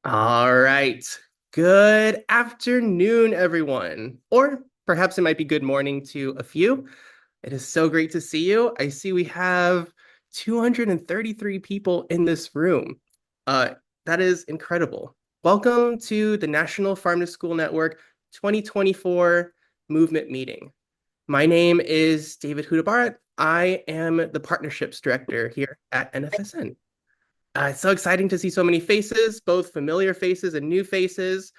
All right. Good afternoon, everyone. Or perhaps it might be good morning to a few. It is so great to see you. I see we have 233 people in this room. Uh, that is incredible. Welcome to the National Farm to School Network 2024 Movement Meeting. My name is David Hudabarat. I am the Partnerships Director here at NFSN. It's so exciting to see so many faces, both familiar faces and new faces.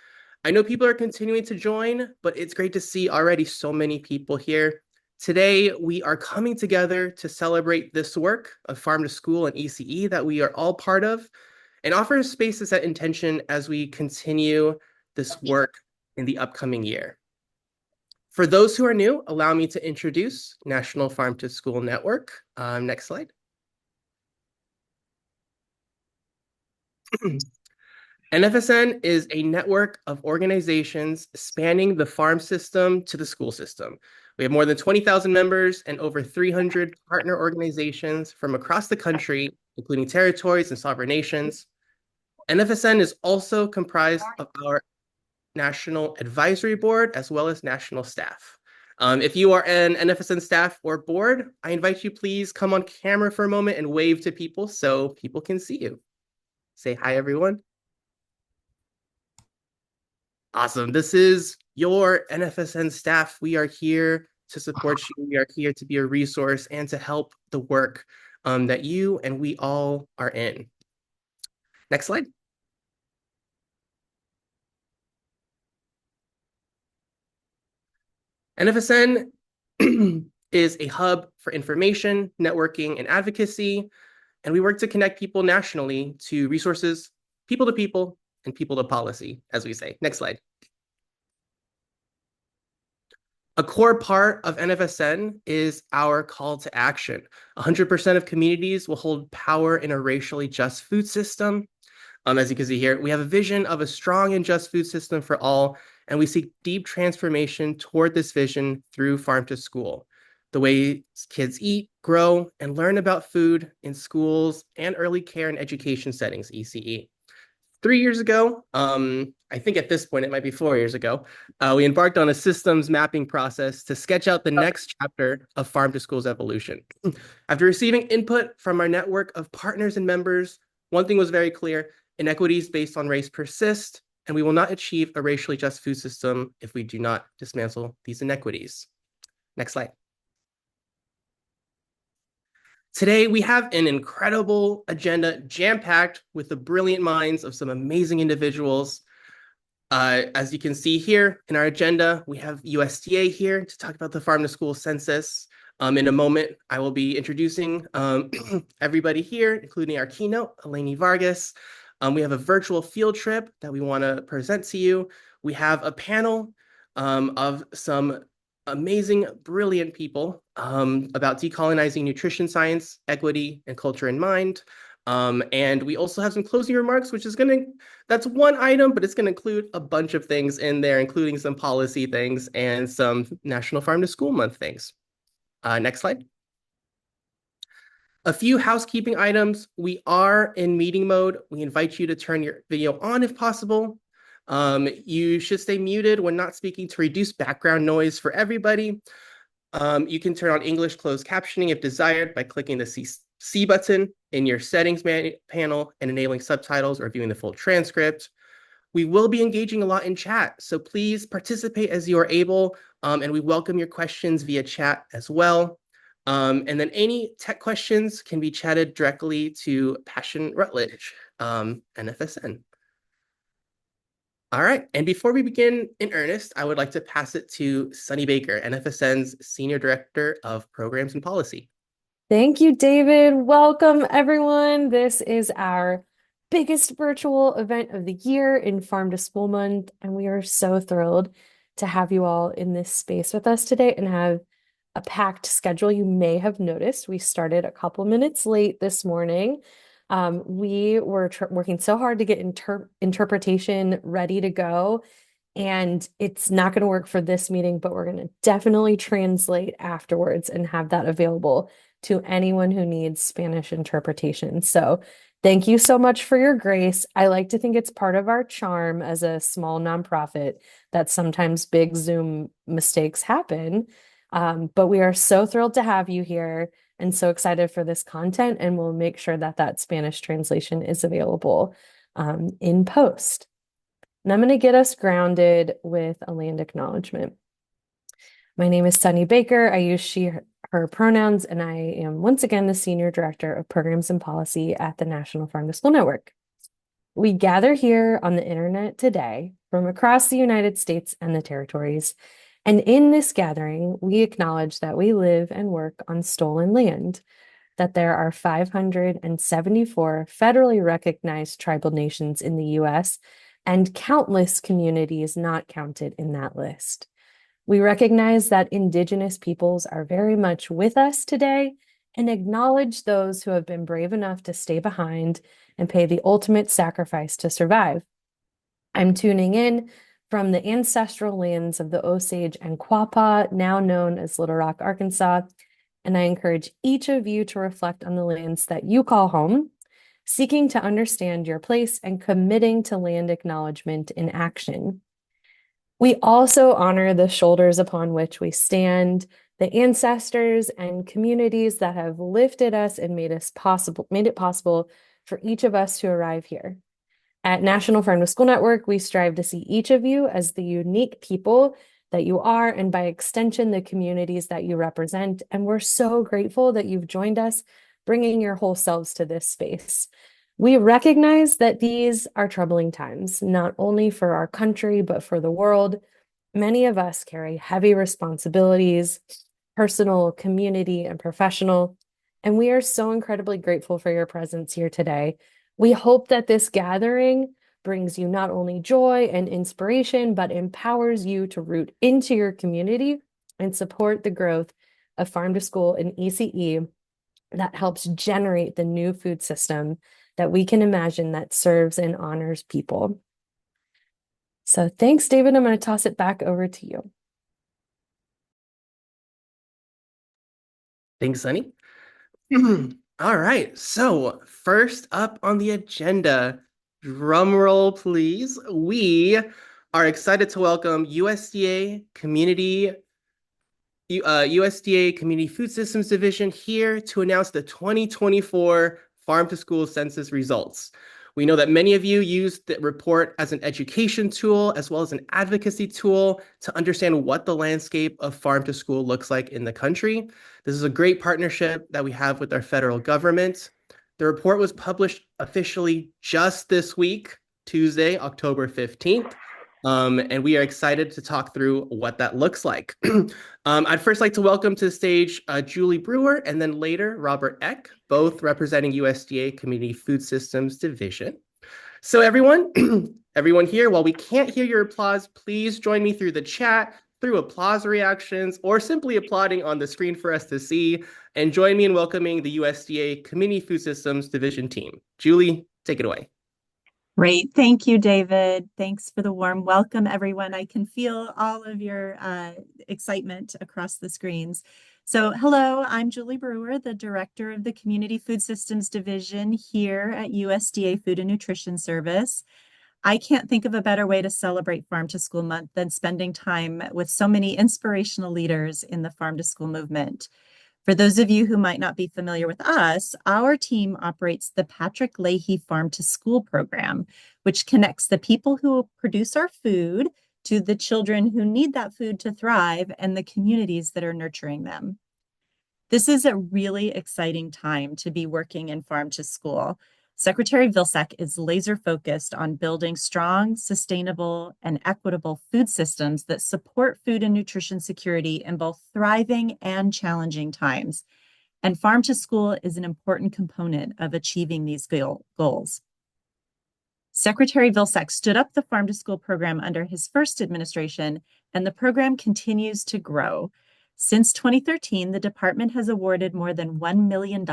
I know people are continuing to join, but it's great to see already so many people here. Today, we are coming together to celebrate this work of Farm to School and ECE that we are all part of and offer a space to set intention as we continue this work in the upcoming year. For those who are new, allow me to introduce National Farm to School Network. Next slide. NFSN is a network of organizations spanning the farm system to the school system. We have more than 20,000 members and over 300 partner organizations from across the country, including territories and sovereign nations. NFSN is also comprised of our National Advisory Board as well as national staff. If you are an NFSN staff or board, I invite you please come on camera for a moment and wave to people so people can see you. Say hi, everyone. Awesome. This is your NFSN staff. We are here to support you. We are here to be a resource and to help the work that you and we all are in. Next slide. NFSN is a hub for information, networking, and advocacy, and we work to connect people nationally to resources, people to people, and people to policy, as we say. Next slide. A core part of NFSN is our call to action. 100% of communities will hold power in a racially just food system. As you can see here, we have a vision of a strong and just food system for all, and we seek deep transformation toward this vision through Farm to School. The way kids eat, grow, and learn about food in schools and early care and education settings, ECE. 3 years ago, I think at this point it might be 4 years ago, we embarked on a systems mapping process to sketch out the next chapter of Farm to School's evolution. After receiving input from our network of partners and members, one thing was very clear: inequities based on race persist, and we will not achieve a racially just food system if we do not dismantle these inequities. Next slide. Today, we have an incredible agenda jam-packed with the brilliant minds of some amazing individuals. As you can see here in our agenda, we have USDA here to talk about the Farm to School Census. In a moment, I will be introducing everybody here, including our keynote, Elaini Vargas. We have a virtual field trip that we want to present to you. We have a panel of some amazing, brilliant people about decolonizing nutrition science, equity, and culture in mind. And we also have some closing remarks, which is that's one item, but it's going to include a bunch of things in there, including some policy things and some National Farm to School Month things. Next slide. A few housekeeping items. We are in meeting mode. We invite you to turn your video on if possible. You should stay muted when not speaking to reduce background noise for everybody. You can turn on English closed captioning if desired by clicking the C button in your settings panel and enabling subtitles or viewing the full transcript. We will be engaging a lot in chat, so please participate as you are able, and we welcome your questions via chat as well. And then any tech questions can be chatted directly to Passion Rutledge, NFSN. All right, and before we begin in earnest, I would like to pass it to Sunny Baker, NFSN's Senior Director of Programs and Policy. Thank you, David. Welcome, everyone. This is our biggest virtual event of the year in Farm to School Month, and we are so thrilled to have you all in this space with us today and have a packed schedule. You may have noticed we started a couple minutes late this morning. We were working so hard to get interpretation ready to go, and it's not going to work for this meeting, but we're going to definitely translate afterwards and have that available to anyone who needs Spanish interpretation. So Thank you so much for your grace. I like to think it's part of our charm as a small nonprofit that sometimes big Zoom mistakes happen. But we are so thrilled to have you here and so excited for this content, and we'll make sure that that Spanish translation is available in post. And I'm going to get us grounded with a land acknowledgement. My name is Sunny Baker. I use she, her pronouns, and I am once again the Senior Director of Programs and Policy at the National Farm to School Network. We gather here on the internet today from across the United States and the territories. And in this gathering, we acknowledge that we live and work on stolen land, that there are 574 federally recognized tribal nations in the US and countless communities not counted in that list. We recognize that Indigenous peoples are very much with us today and acknowledge those who have been brave enough to stay behind and pay the ultimate sacrifice to survive. I'm tuning in from the ancestral lands of the Osage and Quapaw, now known as Little Rock, Arkansas, and I encourage each of you to reflect on the lands that you call home, seeking to understand your place and committing to land acknowledgement in action. We also honor the shoulders upon which we stand, the ancestors and communities that have lifted us and made it possible for each of us to arrive here. At National Farm to School Network, we strive to see each of you as the unique people that you are, and by extension, the communities that you represent. And we're so grateful that you've joined us, bringing your whole selves to this space. We recognize that these are troubling times, not only for our country, but for the world. Many of us carry heavy responsibilities, personal, community, and professional, and we are so incredibly grateful for your presence here today. We hope that this gathering brings you not only joy and inspiration, but empowers you to root into your community and support the growth of Farm to School and ECE that helps generate the new food system that we can imagine that serves and honors people. So thanks, David. I'm going to toss it back over to you. Thanks, Sunny. All right, so first up on the agenda, drum roll, please. We are excited to welcome USDA Community Food Systems Division here to announce the 2024 Farm to School Census results. We know that many of you use the report as an education tool as well as an advocacy tool to understand what the landscape of farm to school looks like in the country. This is a great partnership that we have with our federal government. The report was published officially just this week, Tuesday, October 15th. And we are excited to talk through what that looks like. I'd first like to welcome to the stage Julie Brewer and then later Robert Eck, both representing USDA Community Food Systems Division. So everyone here, while we can't hear your applause, please join me through the chat, through applause reactions, or simply applauding on the screen for us to see, and join me in welcoming the USDA Community Food Systems Division team. Julie, take it away. Great. Thank you, David. Thanks for the warm welcome, everyone. I can feel all of your excitement across the screens. So hello, I'm Julie Brewer, the Director of the Community Food Systems Division here at USDA Food and Nutrition Service. I can't think of a better way to celebrate Farm to School Month than spending time with so many inspirational leaders in the Farm to School movement. For those of you who might not be familiar with us, our team operates the Patrick Leahy Farm to School program, which connects the people who produce our food to the children who need that food to thrive and the communities that are nurturing them. This is a really exciting time to be working in Farm to School. Secretary Vilsack is laser focused on building strong, sustainable, and equitable food systems that support food and nutrition security in both thriving and challenging times. And Farm to School is an important component of achieving these goals. Secretary Vilsack stood up the Farm to School program under his first administration, and the program continues to grow. Since 2013, the department has awarded more than $1 million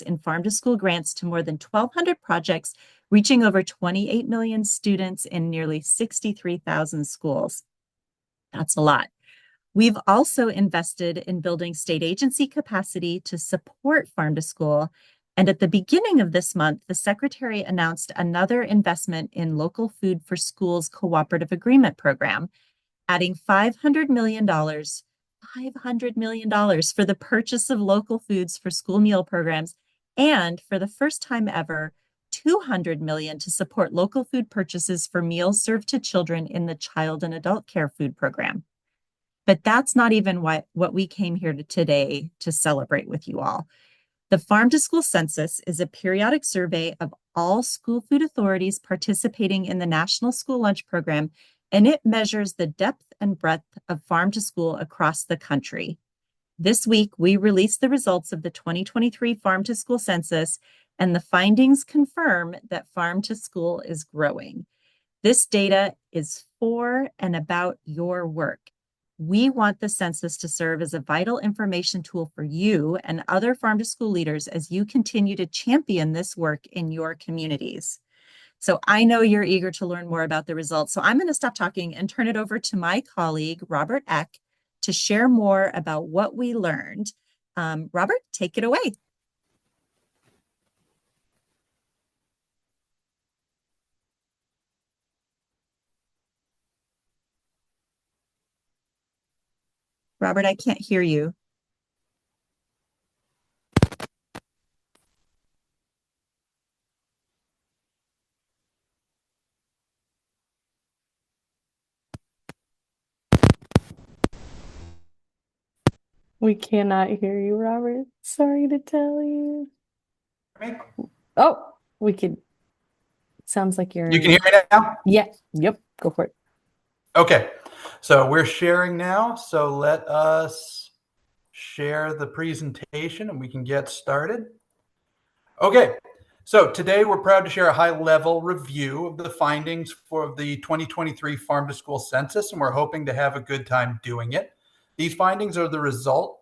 in Farm to School grants to more than 1,200 projects, reaching over 28 million students in nearly 63,000 schools. That's a lot. We've also invested in building state agency capacity to support Farm to School And at the beginning of this month, the Secretary announced another investment in Local Food for Schools Cooperative Agreement Program, adding $500 million for the purchase of local foods for school meal programs, and for the first time ever, $200 million to support local food purchases for meals served to children in the Child and Adult Care Food Program. But that's not even what we came here today to celebrate with you all. The Farm to School Census is a periodic survey of all school food authorities participating in the National School Lunch Program, and it measures the depth and breadth of farm to school across the country. This week, we released the results of the 2023 Farm to School Census, and the findings confirm that farm to school is growing. This data is for and about your work. We want the census to serve as a vital information tool for you and other farm to school leaders as you continue to champion this work in your communities. So I know you're eager to learn more about the results. So I'm going to stop talking and turn it over to my colleague, Robert Eck, to share more about what we learned. Robert, take it away. Robert, I can't hear you. We cannot hear you, Robert. Sorry to tell you. Oh, we could. Sounds like you're. You can hear me now? Yeah. Yep. Go for it. Okay. So we're sharing now. So let us share the presentation and we can get started. Okay. So today we're proud to share a high-level review of the findings for the 2023 Farm to School Census, and we're hoping to have a good time doing it. These findings are the result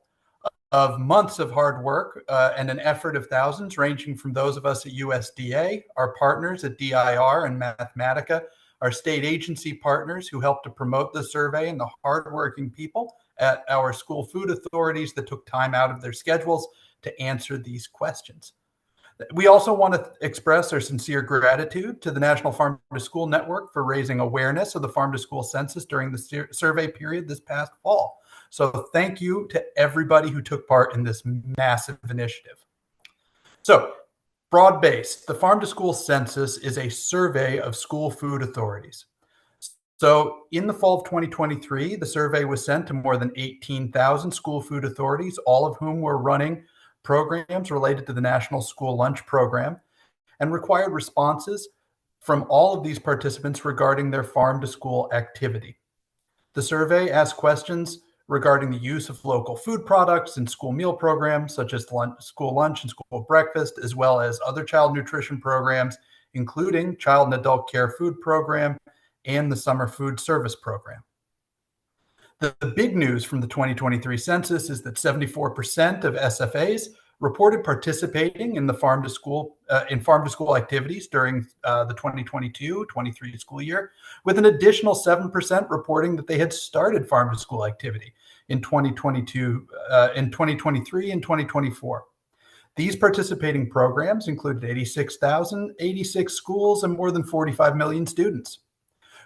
of months of hard work and an effort of thousands, ranging from those of us at USDA, our partners at DIR and Mathematica, our state agency partners who helped to promote the survey, and the hardworking people at our school food authorities that took time out of their schedules to answer these questions. We also want to express our sincere gratitude to the National Farm to School Network for raising awareness of the Farm to School Census during the survey period this past fall. So thank you to everybody who took part in this massive initiative. So broad-based, the Farm to School Census is a survey of school food authorities. So in the fall of 2023, the survey was sent to more than 18,000 school food authorities, all of whom were running programs related to the National School Lunch Program, and required responses from all of these participants regarding their farm to school activity. The survey asked questions regarding the use of local food products in school meal programs, such as school lunch and school breakfast, as well as other child nutrition programs, including Child and Adult Care Food Program and the Summer Food Service Program. The big news from the 2023 census is that 74% of SFAs reported participating in the farm to school activities during the 2022-23 school year, with an additional 7% reporting that they had started farm to school activity in 2023 and 2024. These participating programs included 86,086 schools and more than 45 million students.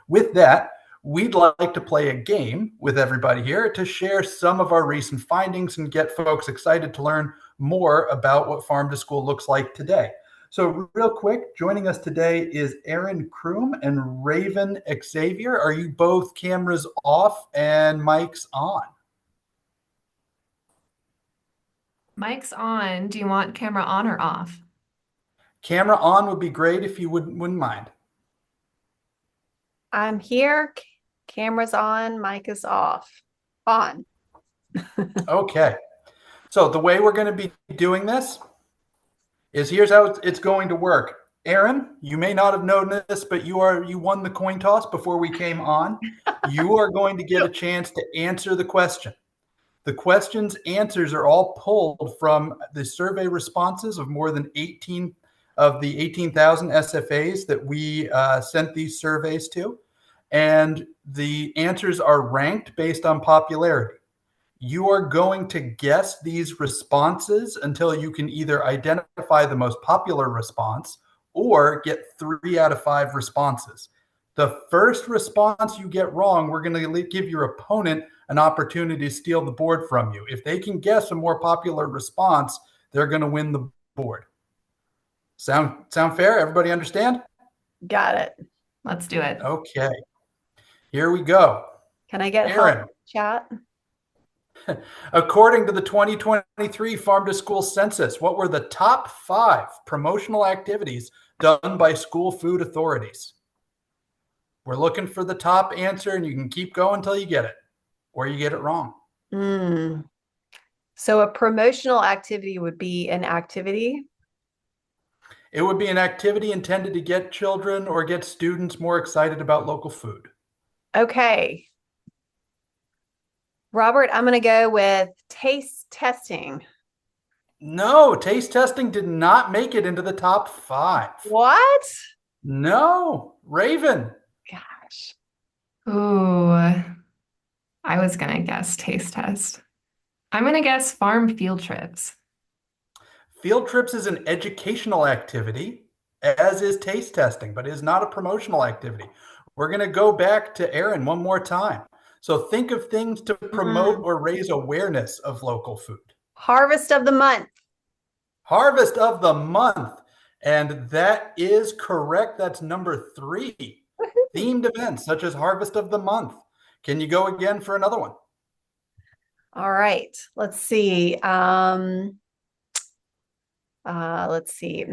With that, we'd like to play a game with everybody here to share some of our recent findings and get folks excited to learn more about what farm to school looks like today. So real quick, joining us today is Aaron Kroom and Raven Xavier. Are you both cameras off and mics on? Mic's on. Do you want camera on or off? Camera on would be great if you wouldn't mind. I'm here. Camera's on. Mic is off. On. Okay. So the way we're going to be doing this is here's how it's going to work. Aaron, you may not have known this, but you won the coin toss before we came on. You are going to get a chance to answer the question. The question's answers are all pulled from the survey responses of more than 18 of the 18,000 SFAs that we sent these surveys to. And the answers are ranked based on popularity. You are going to guess these responses until you can either identify the most popular response or get 3 out of 5 responses. The first response you get wrong, we're going to give your opponent an opportunity to steal the board from you. If they can guess a more popular response, they're going to win the board. Sound fair? Everybody understand? Got it. Let's do it. Okay. Here we go. Can I get Aaron. help, chat? According to the 2023 Farm to School Census, what were the top 5 promotional activities done by school food authorities? We're looking for the top answer, and you can keep going until you get it, or you get it wrong. So a promotional activity would be an activity? It would be an activity intended to get children or get students more excited about local food. Okay. Robert, I'm going to go with taste testing. No, taste testing did not make it into the top 5. What? No. Raven. Gosh. Ooh, I was going to guess taste test. I'm going to guess farm field trips. Field trips is an educational activity, as is taste testing, but it is not a promotional activity. We're going to go back to Aaron one more time. So think of things to promote or raise awareness of local food. Harvest of the month. Harvest of the month. And that is correct. That's number 3. Themed events such as Harvest of the Month. Can you go again for another one? All right. Let's see. Let's see.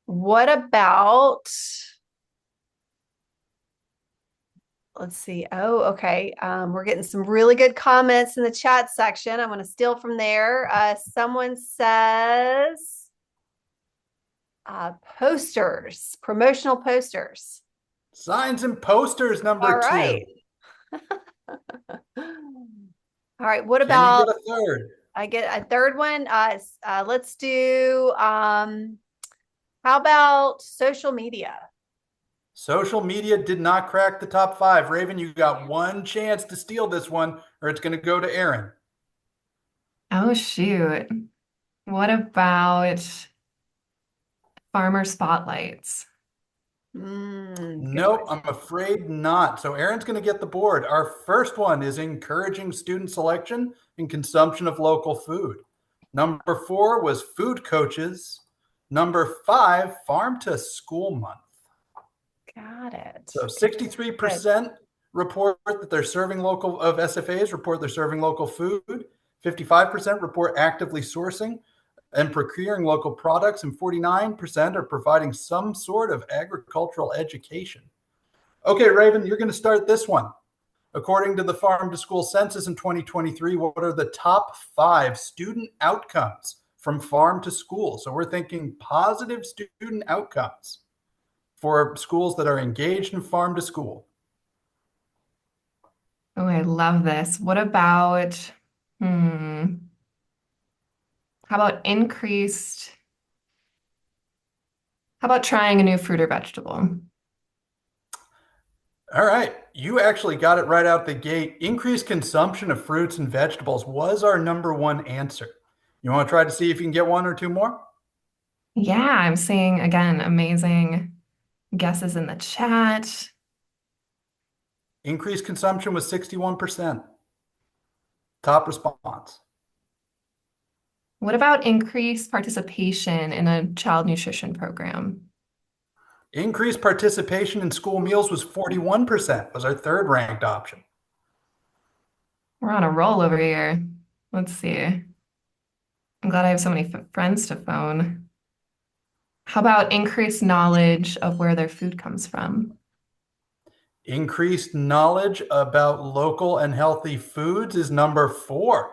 What about, let's see. Oh, okay. We're getting some really good comments in the chat section. I'm going to steal from there. Someone says posters, promotional posters. Signs and posters, number All right. 2. All right. What Can about? you get a third? I get a third one. Let's do. How about social media? Social media did not crack the top 5. Raven, you got one chance to steal this one, or it's going to go to Aaron. Oh, shoot. What about farmer spotlights? Nope, I'm afraid not. So Aaron's going to get the board. Our first one is encouraging student selection and consumption of local food. Number 4 was food coaches. Number 5, farm to school month. Got it. So 63% report that they're serving local, of SFAs report they're serving local food. 55% report actively sourcing and procuring local products, and 49% are providing some sort of agricultural education. Okay, Raven, you're going to start this one. According to the Farm to School Census in 2023, what are the top 5 student outcomes from farm to school? So we're thinking positive student outcomes for schools that are engaged in farm to school. Oh, I love this. What about, how about trying a new fruit or vegetable? All right. You actually got it right out the gate. Increased consumption of fruits and vegetables was our number 1 answer. You want to try to see if you can get 1 or 2 more? Yeah, I'm seeing, again, amazing guesses in the chat. Increased consumption was 61%. Top response. What about increased participation in a child nutrition program? Increased participation in school meals was 41%, was our 3rd ranked option. We're on a roll over here. Let's see. I'm glad I have so many friends to phone. How about increased knowledge of where their food comes from? Increased knowledge about local and healthy foods is number 4.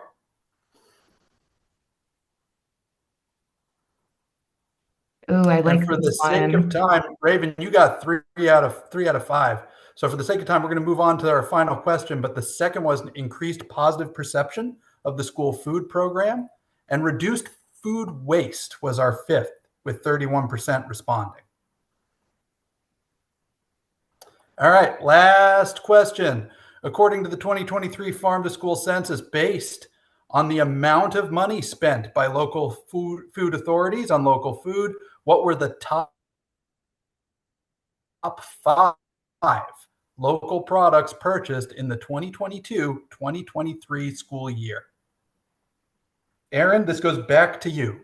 Ooh, I like And for the this sake of one. time, Raven, you got 3 out of 5. So for the sake of time, we're going to move on to our final question. But the second was increased positive perception of the school food program, and reduced food waste was our 5th, with 31% responding. All right, last question. according to the 2023 Farm to School Census, based on the amount of money spent by local food authorities on local food, what were the top five local products purchased in the 2022-2023 school year? Aaron, this goes back to you.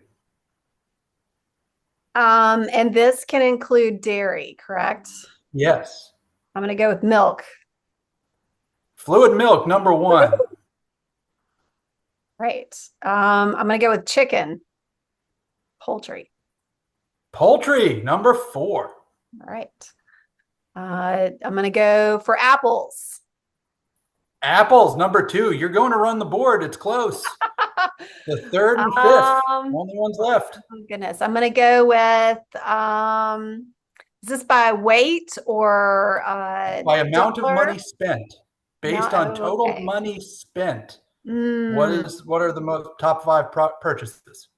And this can include dairy, correct? Yes. I'm going to go with milk. Fluid milk, number one. Right. I'm going to go with chicken. Poultry. Poultry, number four. All right. I'm going to go for apples. Apples, number two. You're going to run the board. It's close. The third and fifth. Only ones left. Oh, goodness. I'm going to go with, is this by weight or by amount dollar? of money spent? Based on total money spent. What are the top five purchases?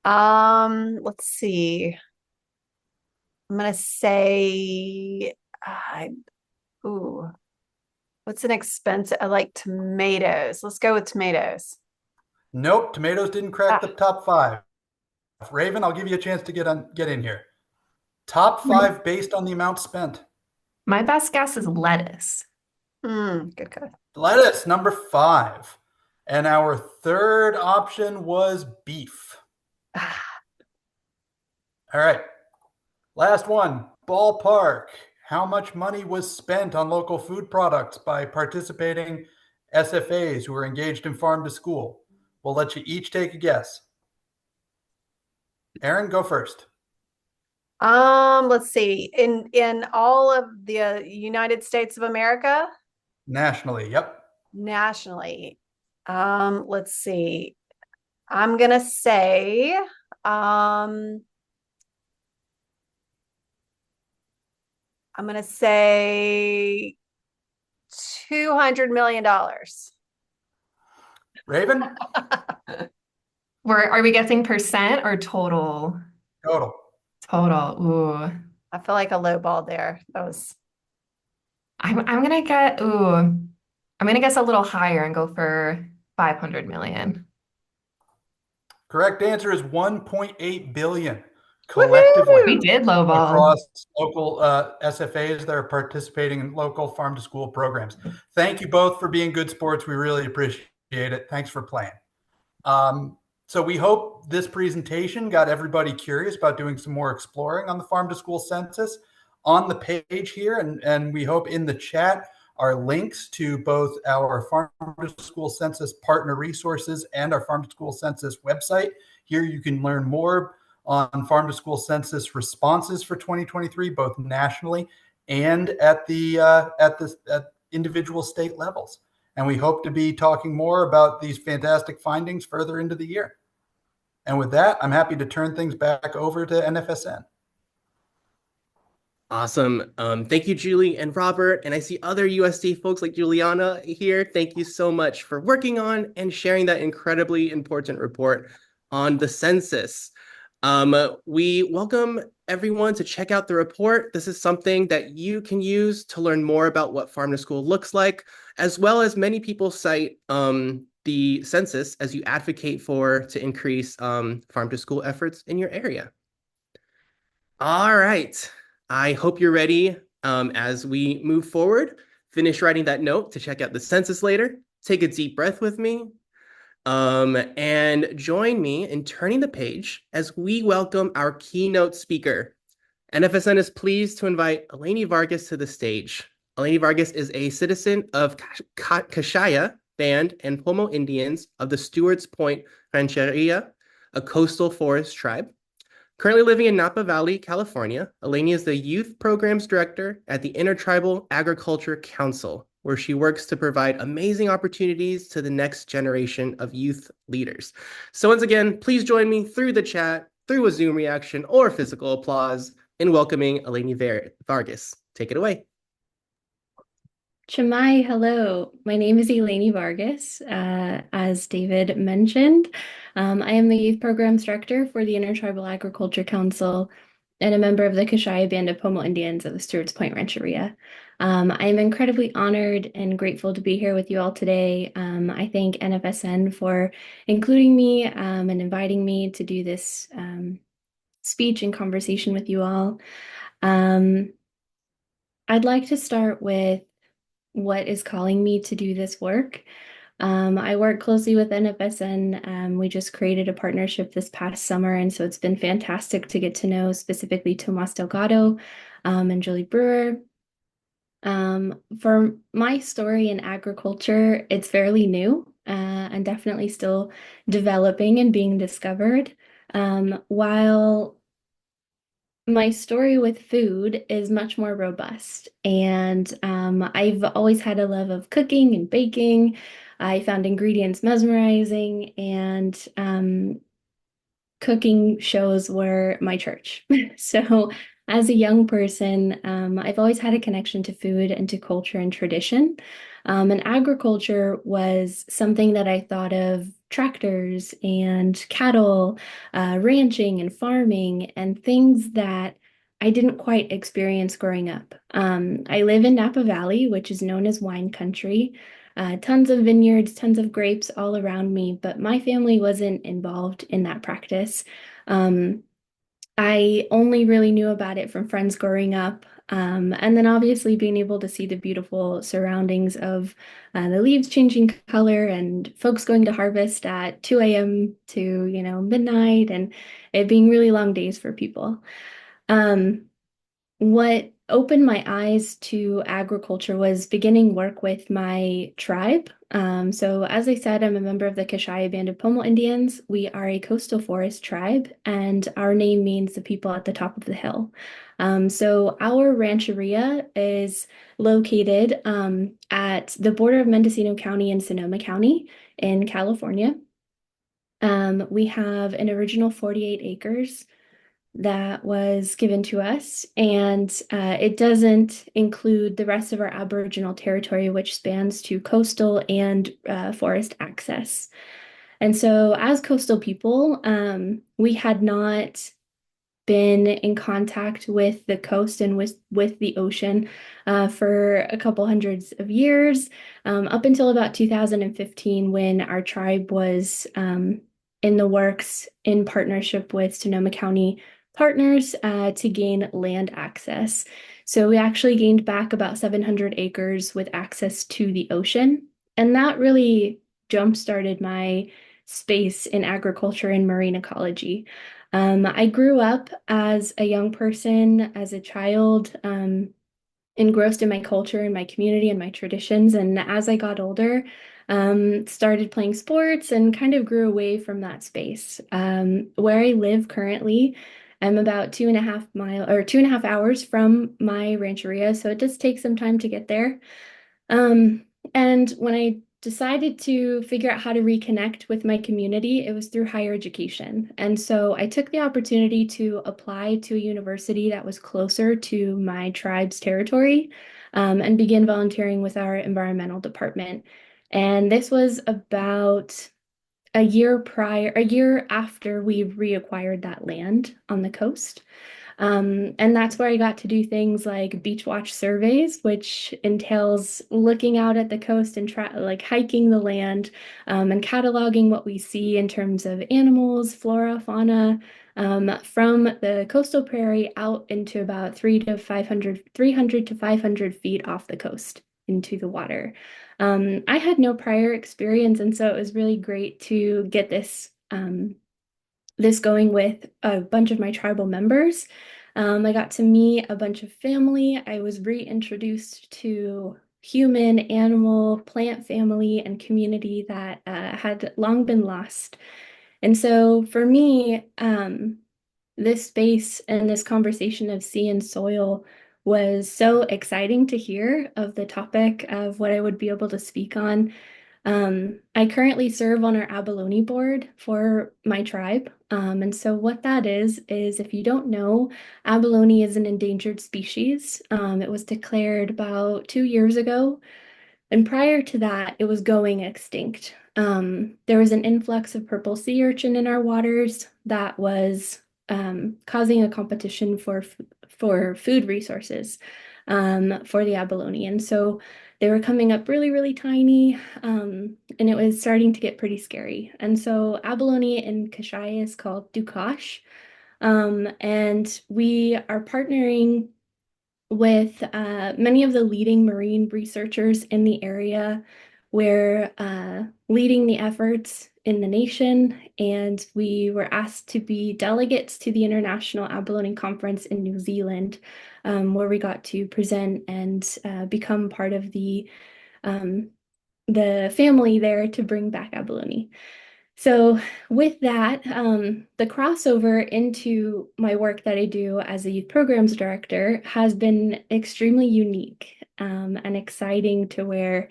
Let's see. I'm gonna say, what's an expensive? I like tomatoes. Let's go with tomatoes. Nope, tomatoes didn't crack the top five. Raven, I'll give you a chance to get in here. Top five based on the amount spent. My best guess is lettuce. Good. Lettuce, number five. And our third option was beef. All right. Last one, ballpark. How much money was spent on local food products by participating SFAs who are engaged in farm to school? We'll let you each take a guess. Aaron, go first. Let's see. In all of the United States of America? Nationally, yep. Nationally. Let's see. I'm gonna say $200 million. Raven? Are we guessing percent or total? Total. Total. Ooh. I feel like a low ball there. I'm gonna get I'm gonna guess a little higher and go for 500 million. Correct answer is 1.8 billion collectively. We did lowball. Across local SFAs that are participating in local farm to school programs. Thank you both for being good sports. We really appreciate it. Thanks for playing. So we hope this presentation got everybody curious about doing some more exploring on the farm to school census. On the page here, and we hope in the chat, are links to both our Farm to School Census partner resources and our Farm to School Census website. Here you can learn more on Farm to School Census responses for 2023, both nationally and at individual state levels. And we hope to be talking more about these fantastic findings further into the year. And with that, I'm happy to turn things back over to NFSN. Awesome. Thank you, Julie and Robert. And I see other USD folks like Juliana here. Thank you so much for working on and sharing that incredibly important report on the census. We welcome everyone to check out the report. This is something that you can use to learn more about what farm to school looks like, as well as many people cite the census as you advocate to increase farm to school efforts in your area. All right. I hope you're ready as we move forward. Finish writing that note to check out the census later. Take a deep breath with me. And join me in turning the page as we welcome our keynote speaker. NFSN is pleased to invite Elaini Vargas to the stage. Elaini Vargas is a citizen of Kashaya Band and Pomo Indians of the Stewart's Point Rancheria, a coastal forest tribe. Currently living in Napa Valley, California, Elaini is the Youth Programs Director at the Intertribal Agriculture Council, where she works to provide amazing opportunities to the next generation of youth leaders. So once again, please join me through the chat, through a Zoom reaction, or physical applause in welcoming Elaini Vargas. Take it away. Chamai, hello. My name is Elaini Vargas. As David mentioned, I am the Youth Programs Director for the Intertribal Agriculture Council and a member of the Kashaya Band of Pomo Indians of the Stewart's Point Rancheria. I'm incredibly honored and grateful to be here with you all today. I thank NFSN for including me and inviting me to do this speech and conversation with you all. Um, I'd like to start with what is calling me to do this work. I work closely with NFSN. We just created a partnership this past summer, and so it's been fantastic to get to know specifically Tomas Delgado and Julie Brewer. For my story in agriculture, it's fairly new and definitely still developing and being discovered. While my story with food is much more robust, and I've always had a love of cooking and baking. I found ingredients mesmerizing, and cooking shows were my church. So, as a young person, I've always had a connection to food and to culture and tradition. And agriculture was something that I thought of tractors and cattle, ranching and farming, and things that I didn't quite experience growing up. I live in Napa Valley, which is known as wine country. Tons of vineyards, tons of grapes all around me, but my family wasn't involved in that practice. Um, I only really knew about it from friends growing up. And then obviously being able to see the beautiful surroundings of the leaves changing color and folks going to harvest at 2 a.m. to, midnight, and it being really long days for people. Um, what opened my eyes to agriculture was beginning work with my tribe. So, as I said, I'm a member of the Kashaya Band of Pomo Indians. We are a coastal forest tribe, and our name means the people at the top of the hill. So, our rancheria is located at the border of Mendocino County and Sonoma County in California. We have an original 48 acres that was given to us, and it doesn't include the rest of our Aboriginal territory, which spans to coastal and forest access. And so, as coastal people, we had not been in contact with the coast and with the ocean for a couple hundreds of years, up until about 2015, when our tribe was in the works in partnership with Sonoma County partners to gain land access. So we actually gained back about 700 acres with access to the ocean. And that really jump-started my space in agriculture and marine ecology. I grew up as a young person, as a child, engrossed in my culture and my community and my traditions. And as I got older, started playing sports and kind of grew away from that space. Where I live currently, I'm about 2.5 hours from my rancheria, so it does take some time to get there. And when I decided to figure out how to reconnect with my community, it was through higher education. And so I took the opportunity to apply to a university that was closer to my tribe's territory, and begin volunteering with our environmental department. And this was about a year after we reacquired that land on the coast. And that's where I got to do things like beach watch surveys, which entails looking out at the coast and hiking the land, and cataloging what we see in terms of animals, flora, fauna, from the coastal prairie out into about 300 to 500 feet off the coast into the water. I had no prior experience, and so it was really great to get this going with a bunch of my tribal members. I got to meet a bunch of family. I was reintroduced to human, animal, plant family, and community that had long been lost. And so for me, this space and this conversation of sea and soil was so exciting to hear of the topic of what I would be able to speak on. I currently serve on our abalone board for my tribe. And so what that is if you don't know, abalone is an endangered species. It was declared about 2 years ago. And prior to that, it was going extinct. There was an influx of purple sea urchin in our waters that was causing a competition for food resources for the abalone. And so they were coming up really, really tiny, and it was starting to get pretty scary. And so abalone in Kashaya is called dukash. And we are partnering with many of the leading marine researchers in the area. We're leading the efforts in the nation, and we were asked to be delegates to the International Abalone Conference in New Zealand, where we got to present and become part of the family there to bring back abalone. So with that, the crossover into my work that I do as a youth programs director has been extremely unique and exciting, to where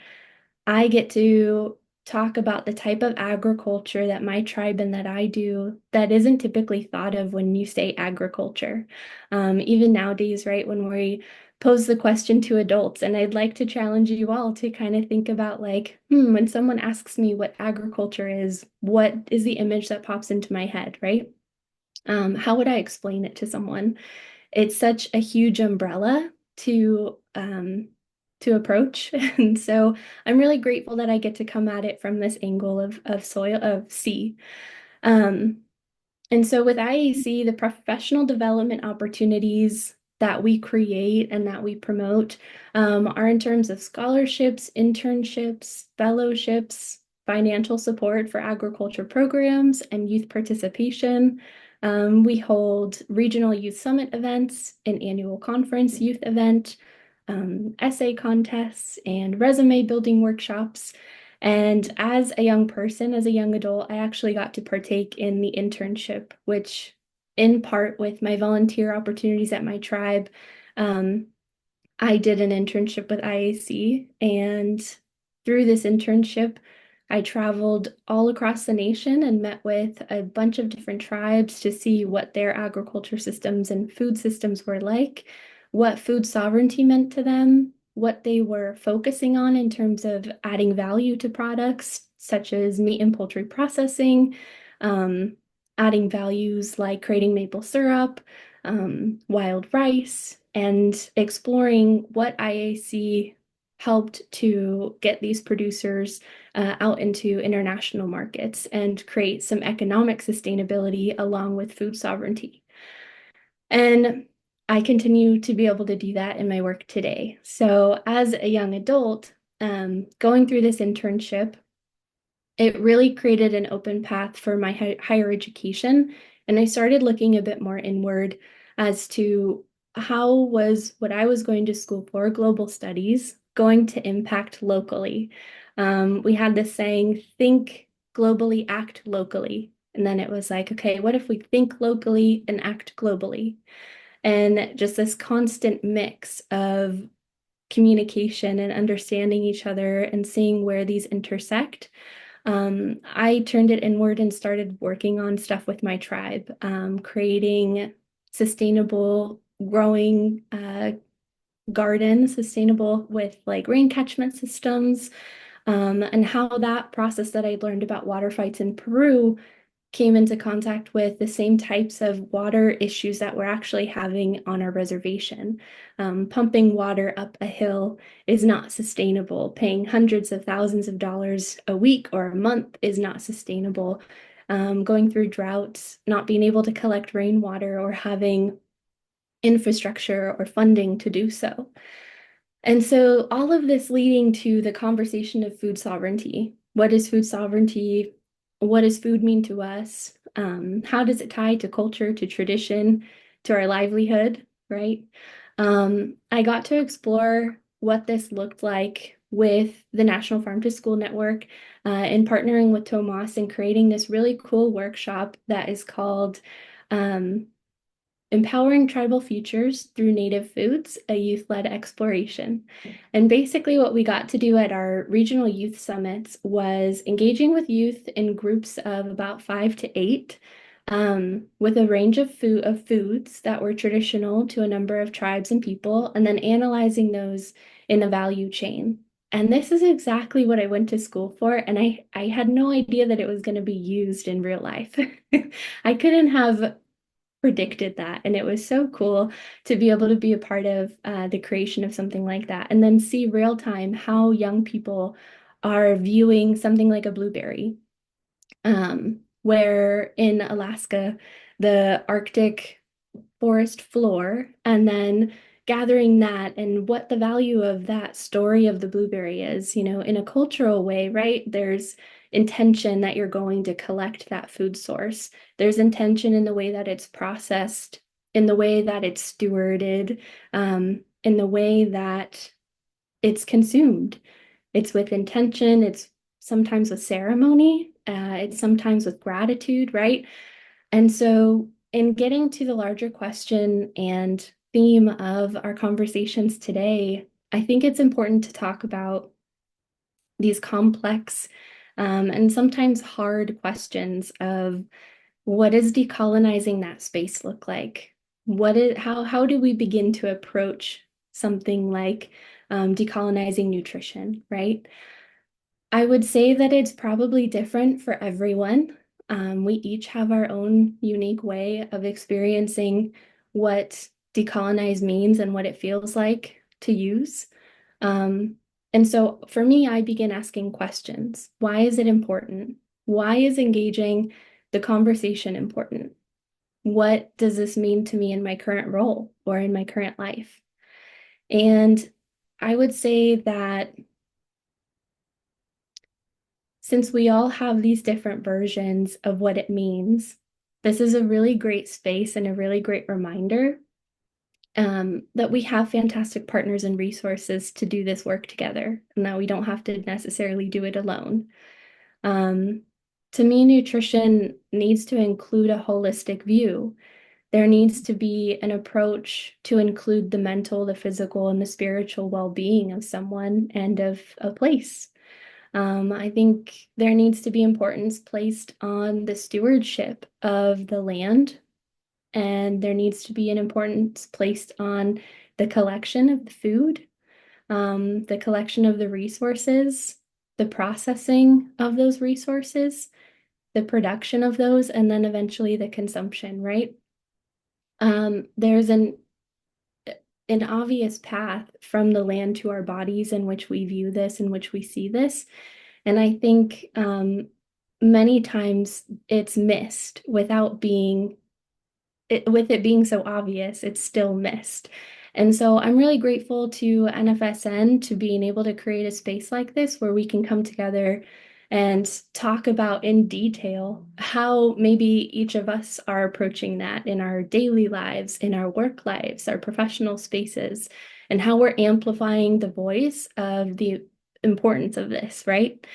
I get to talk about the type of agriculture that my tribe and that I do that isn't typically thought of when you say agriculture. Even nowadays, right, when we pose the question to adults, and I'd like to challenge you all to kind of think about, like, when someone asks me what agriculture is, what is the image that pops into my head, right? How would I explain it to someone? It's such a huge umbrella to approach. And so I'm really grateful that I get to come at it from this angle of soil, of sea. And so with IAC, the professional development opportunities that we create and that we promote are in terms of scholarships, internships, fellowships, financial support for agriculture programs, and youth participation. We hold regional youth summit events, an annual conference youth event, essay contests, and resume building workshops. And as a young person, as a young adult, I actually got to partake in the internship, which, in part with my volunteer opportunities at my tribe, I did an internship with IAC. And through this internship, I traveled all across the nation and met with a bunch of different tribes to see what their agriculture systems and food systems were like, what food sovereignty meant to them, what they were focusing on in terms of adding value to products, such as meat and poultry processing, adding values like creating maple syrup, wild rice, and exploring what IAC helped to get these producers out into international markets and create some economic sustainability along with food sovereignty. And I continue to be able to do that in my work today. So as a young adult, going through this internship, it really created an open path for my higher education. And I started looking a bit more inward as to how was what I was going to school for, global studies, going to impact locally. We had this saying, think globally, act locally. And then it was like, okay, what if we think locally and act globally? And just this constant mix of communication and understanding each other and seeing where these intersect. I turned it inward and started working on stuff with my tribe, creating sustainable growing gardens, sustainable with like rain catchment systems, and how that process that I learned about water fights in Peru came into contact with the same types of water issues that we're actually having on our reservation. Pumping water up a hill is not sustainable. Paying hundreds of thousands of dollars a week or a month is not sustainable. Going through droughts, not being able to collect rainwater, or having infrastructure or funding to do so. And so all of this leading to the conversation of food sovereignty. What is food sovereignty? What does food mean to us? How does it tie to culture, to tradition, to our livelihood, right? I got to explore what this looked like with the National Farm to School Network, in partnering with Tomas and creating this really cool workshop that is called Empowering Tribal Futures Through Native Foods, a youth-led exploration. And basically what we got to do at our regional youth summits was engaging with youth in groups of about 5 to 8, with a range of foods that were traditional to a number of tribes and people, and then analyzing those in a value chain. And this is exactly what I went to school for, and I had no idea that it was going to be used in real life. I couldn't have predicted that. And it was so cool to be able to be a part of the creation of something like that and then see real time how young people are viewing something like a blueberry. Where in Alaska, the Arctic forest floor, and then gathering that and what the value of that story of the blueberry is, in a cultural way, right? There's intention that you're going to collect that food source. There's intention in the way that it's processed, in the way that it's stewarded, in the way that it's consumed. It's with intention, it's sometimes with ceremony, it's sometimes with gratitude, right? And so, in getting to the larger question and theme of our conversations today, I think it's important to talk about these complex and sometimes hard questions of what does decolonizing that space look like? How do we begin to approach something like decolonizing nutrition, right? I would say that it's probably different for everyone. We each have our own unique way of experiencing what decolonize means and what it feels like to use. And so for me, I begin asking questions. Why is it important? Why is engaging the conversation important? What does this mean to me in my current role or in my current life? And I would say that since we all have these different versions of what it means, this is a really great space and a really great reminder that we have fantastic partners and resources to do this work together, and that we don't have to necessarily do it alone. To me, nutrition needs to include a holistic view. There needs to be an approach to include the mental, the physical, and the spiritual well-being of someone and of a place. I think there needs to be importance placed on the stewardship of the land, and there needs to be an importance placed on the collection of the food, the collection of the resources, the processing of those resources, the production of those, and then eventually the consumption, right? There's an obvious path from the land to our bodies in which we view this, in which we see this. And I think many times it's missed with it being so obvious, it's still missed. And so I'm really grateful to NFSN to being able to create a space like this where we can come together and talk about in detail how maybe each of us are approaching that in our daily lives, in our work lives, our professional spaces, and how we're amplifying the voice of the importance of this, right?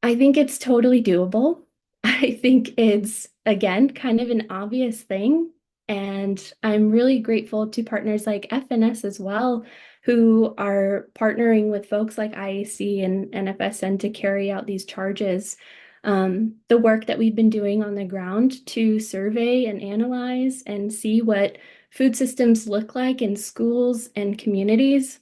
I think it's totally doable. I think it's, again, kind of an obvious thing. And I'm really grateful to partners like FNS as well, who are partnering with folks like IAC and NFSN to carry out these charges. The work that we've been doing on the ground to survey and analyze and see what food systems look like in schools and communities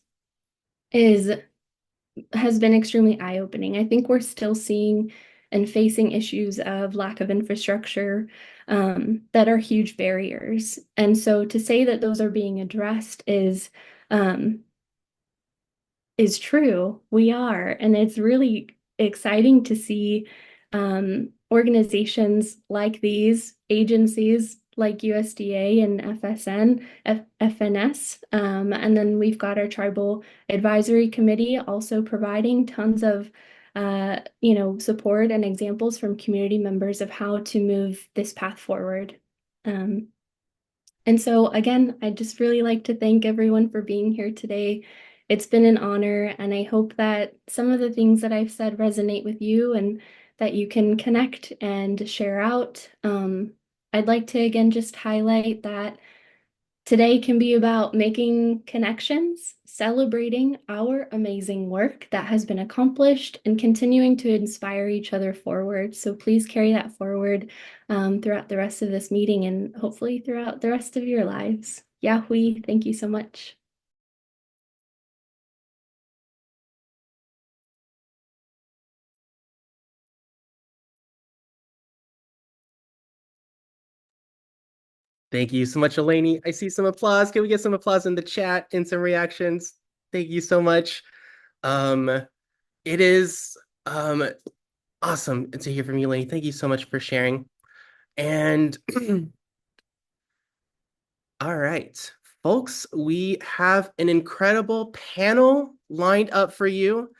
has been extremely eye-opening. I think we're still seeing and facing issues of lack of infrastructure that are huge barriers. And so to say that those are being addressed is true. We are. And it's really exciting to see organizations like these, agencies like USDA and FNS. And then we've got our Tribal Advisory Committee also providing tons of support and examples from community members of how to move this path forward. And so again, I'd just really like to thank everyone for being here today. It's been an honor, and I hope that some of the things that I've said resonate with you and that you can connect and share out. I'd like to again just highlight that today can be about making connections, celebrating our amazing work that has been accomplished, and continuing to inspire each other forward. So please carry that forward throughout the rest of this meeting and hopefully throughout the rest of your lives. Yahui, thank you so much. Thank you so much, Elaini. I see some applause. Can we get some applause in the chat and some reactions? Thank you so much. Um, it is awesome to hear from you, Elaini. Thank you so much for sharing. And all right, folks, we have an incredible panel lined up for you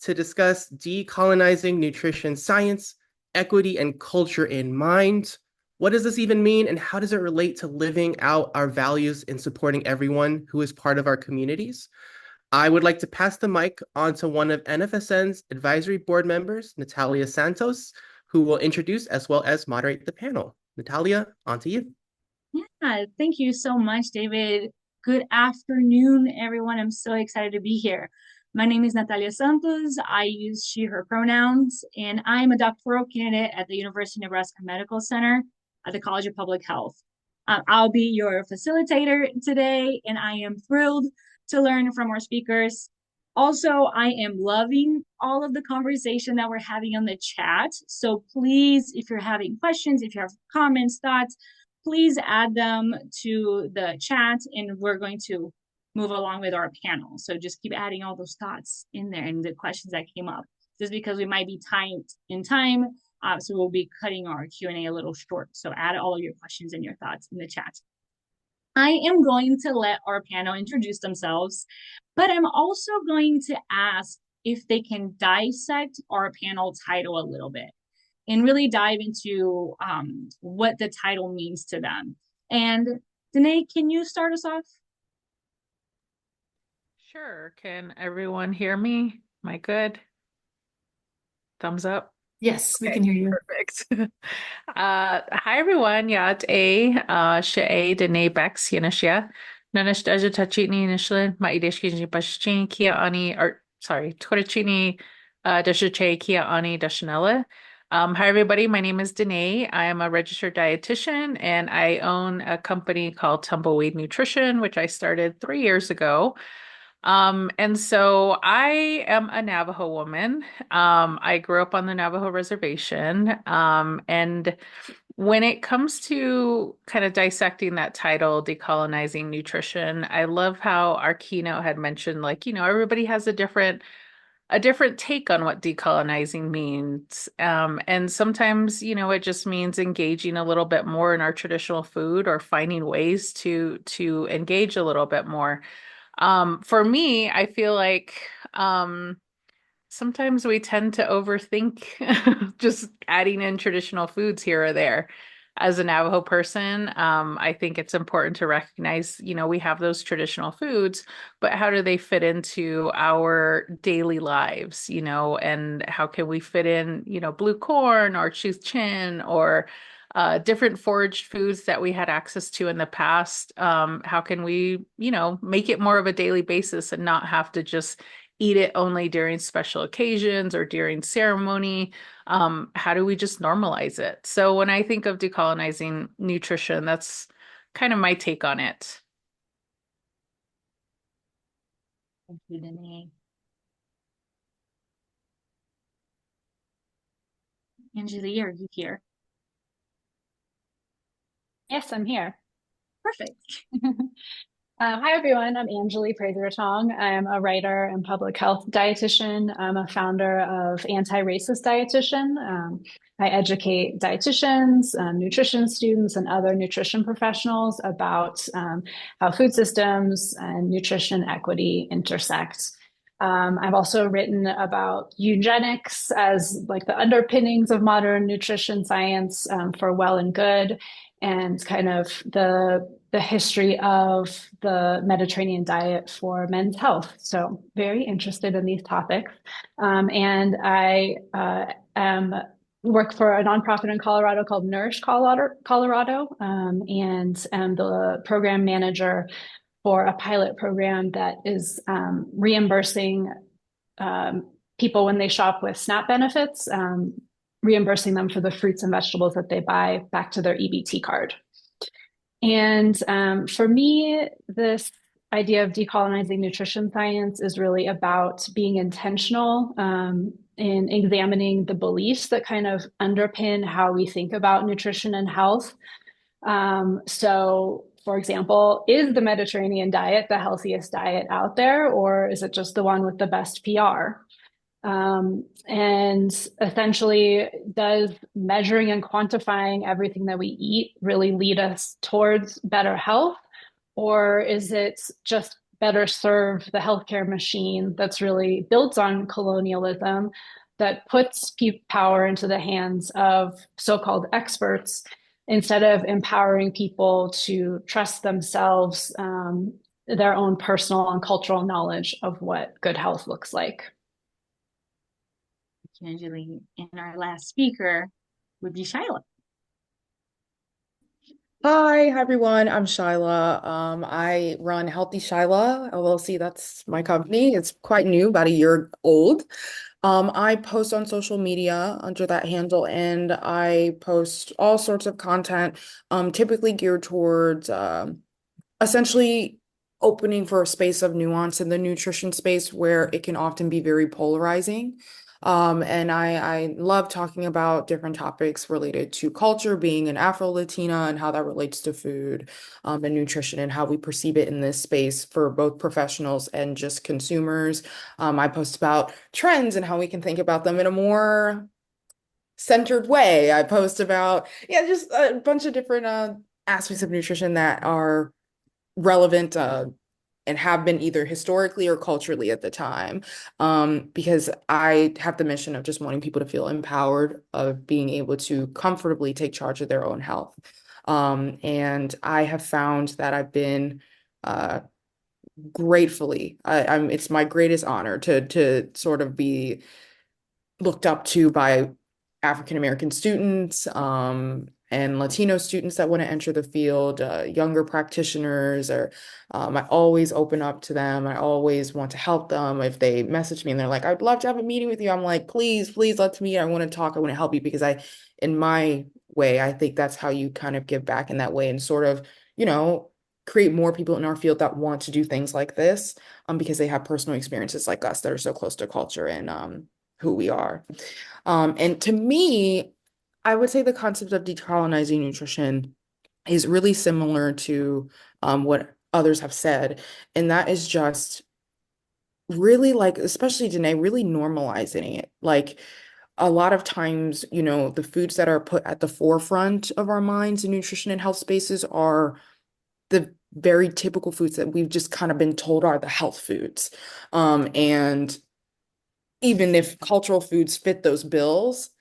to discuss decolonizing nutrition science, equity, and culture in mind. What does this even mean, and how does it relate to living out our values and supporting everyone who is part of our communities? I would like to pass the mic on to one of NFSN's advisory board members, Natalia Santos, who will introduce as well as moderate the panel. Natalia, on to you. Yeah, thank you so much, David. Good afternoon, everyone. I'm so excited to be here. My name is Natalia Santos. I use she, her pronouns, and I'm a doctoral candidate at the University of Nebraska Medical Center at the College of Public Health. I'll be your facilitator today, and I am thrilled to learn from our speakers. Also, I am loving all of the conversation that we're having on the chat. So please, if you're having questions, if you have comments, thoughts, please add them to the chat, and we're going to move along with our panel. So just keep adding all those thoughts in there and the questions that came up, just because we might be tight in time. So we'll be cutting our Q&A a little short. So add all of your questions and your thoughts in the chat. I am going to let our panel introduce themselves, but I'm also going to ask if they can dissect our panel title a little bit and really dive into what the title means to them. And Danae, can you start us off? Sure. Can everyone hear me? Am I good? Thumbs up. Yes, we can hear you. Perfect. Hi everyone. Yeah, it's Shea Danae Bex Yanishia. Nanash Daja Tachini Nishlan, Maideshki Bashchini Kia Ani, or sorry, Tkorachini Dashache Kia Ani Dashanella. Hi everybody, my name is Danae. I am a registered dietitian and I own a company called Tumbleweed Nutrition, which I started 3 years ago. And so I am a Navajo woman. I grew up on the Navajo reservation. And when it comes to kind of dissecting that title, Decolonizing Nutrition, I love how our keynote had mentioned, like, everybody has a different take on what decolonizing means. And sometimes, it just means engaging a little bit more in our traditional food or finding ways to engage a little bit more. For me, I feel like sometimes we tend to overthink just adding in traditional foods here or there. As a Navajo person, I think it's important to recognize, we have those traditional foods, but how do they fit into our daily lives, and how can we fit in, blue corn or choose chin or different foraged foods that we had access to in the past. How can we, make it more of a daily basis and not have to just eat it only during special occasions or during ceremony? How do we just normalize it? So when I think of decolonizing nutrition, that's kind of my take on it. Thank you, Danae. Anjali, are you here? Yes, I'm here. Perfect. Hi, everyone. I'm Anjali Praser-Tong. I'm a writer and public health dietitian. I'm a founder of Anti-Racist Dietitian. I educate dietitians, nutrition students, and other nutrition professionals about how food systems and nutrition equity intersect. I've also written about eugenics as like the underpinnings of modern nutrition science for well and good, and kind of the history of the Mediterranean diet for men's health. So very interested in these topics. And I work for a nonprofit in Colorado called Nourish Colorado, and am the program manager for a pilot program that is reimbursing people when they shop with SNAP benefits, reimbursing them for the fruits and vegetables that they buy back to their EBT card. And for me, this idea of decolonizing nutrition science is really about being intentional in examining the beliefs that kind of underpin how we think about nutrition and health. So, for example, is the Mediterranean diet the healthiest diet out there, or is it just the one with the best PR? And essentially, does measuring and quantifying everything that we eat really lead us towards better health? Or is it just better serve the healthcare machine that's really built on colonialism that puts power into the hands of so-called experts instead of empowering people to trust themselves, their own personal and cultural knowledge of what good health looks like? Usually, and our last speaker would be Shyla. Hi everyone. I'm Shyla. I run Healthy Shyla LLC. That's my company. It's quite new, about a year old. I post on social media under that handle, and I post all sorts of content, typically geared towards essentially opening for a space of nuance in the nutrition space where it can often be very polarizing. And I love talking about different topics related to culture, being an Afro-Latina, and how that relates to food, and nutrition, and how we perceive it in this space for both professionals and just consumers. I post about trends and how we can think about them in a more centered way. I post about, yeah, just a bunch of different aspects of nutrition that are relevant and have been either historically or culturally at the time, because I have the mission of just wanting people to feel empowered, of being able to comfortably take charge of their own health. And I have found that I've been gratefully, it's my greatest honor to sort of be looked up to by African American students, and Latino students that want to enter the field, younger practitioners, or I always open up to them. I always want to help them. If they message me and they're like, I'd love to have a meeting with you, I'm like, please, let's meet. I want to talk. I want to help you, because in my way, I think that's how you kind of give back in that way, and sort of, create more people in our field that want to do things like this, because they have personal experiences like us that are so close to culture and who we are. And to me, I would say the concept of decolonizing nutrition is really similar to what others have said. And that is just really, like, especially Danae, really normalizing it. Like, a lot of times, the foods that are put at the forefront of our minds in nutrition and health spaces are the very typical foods that we've just kind of been told are the health foods. And even if cultural foods fit those bills,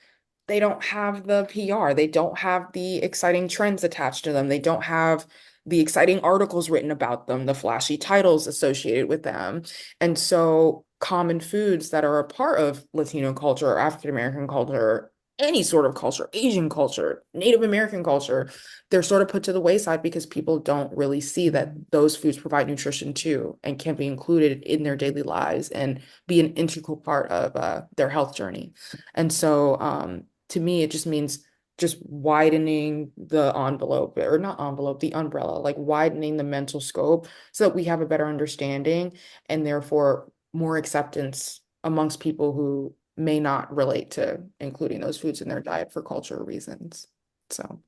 they don't have the PR. They don't have the exciting trends attached to them. They don't have the exciting articles written about them, the flashy titles associated with them. And so common foods that are a part of Latino culture or African American culture, any sort of culture, Asian culture, Native American culture, they're sort of put to the wayside because people don't really see that those foods provide nutrition too, and can be included in their daily lives and be an integral part of their health journey. And so to me, it just means just widening the envelope, or not envelope, the umbrella, like widening the mental scope so that we have a better understanding, and therefore more acceptance amongst people who may not relate to including those foods in their diet for cultural reasons. So,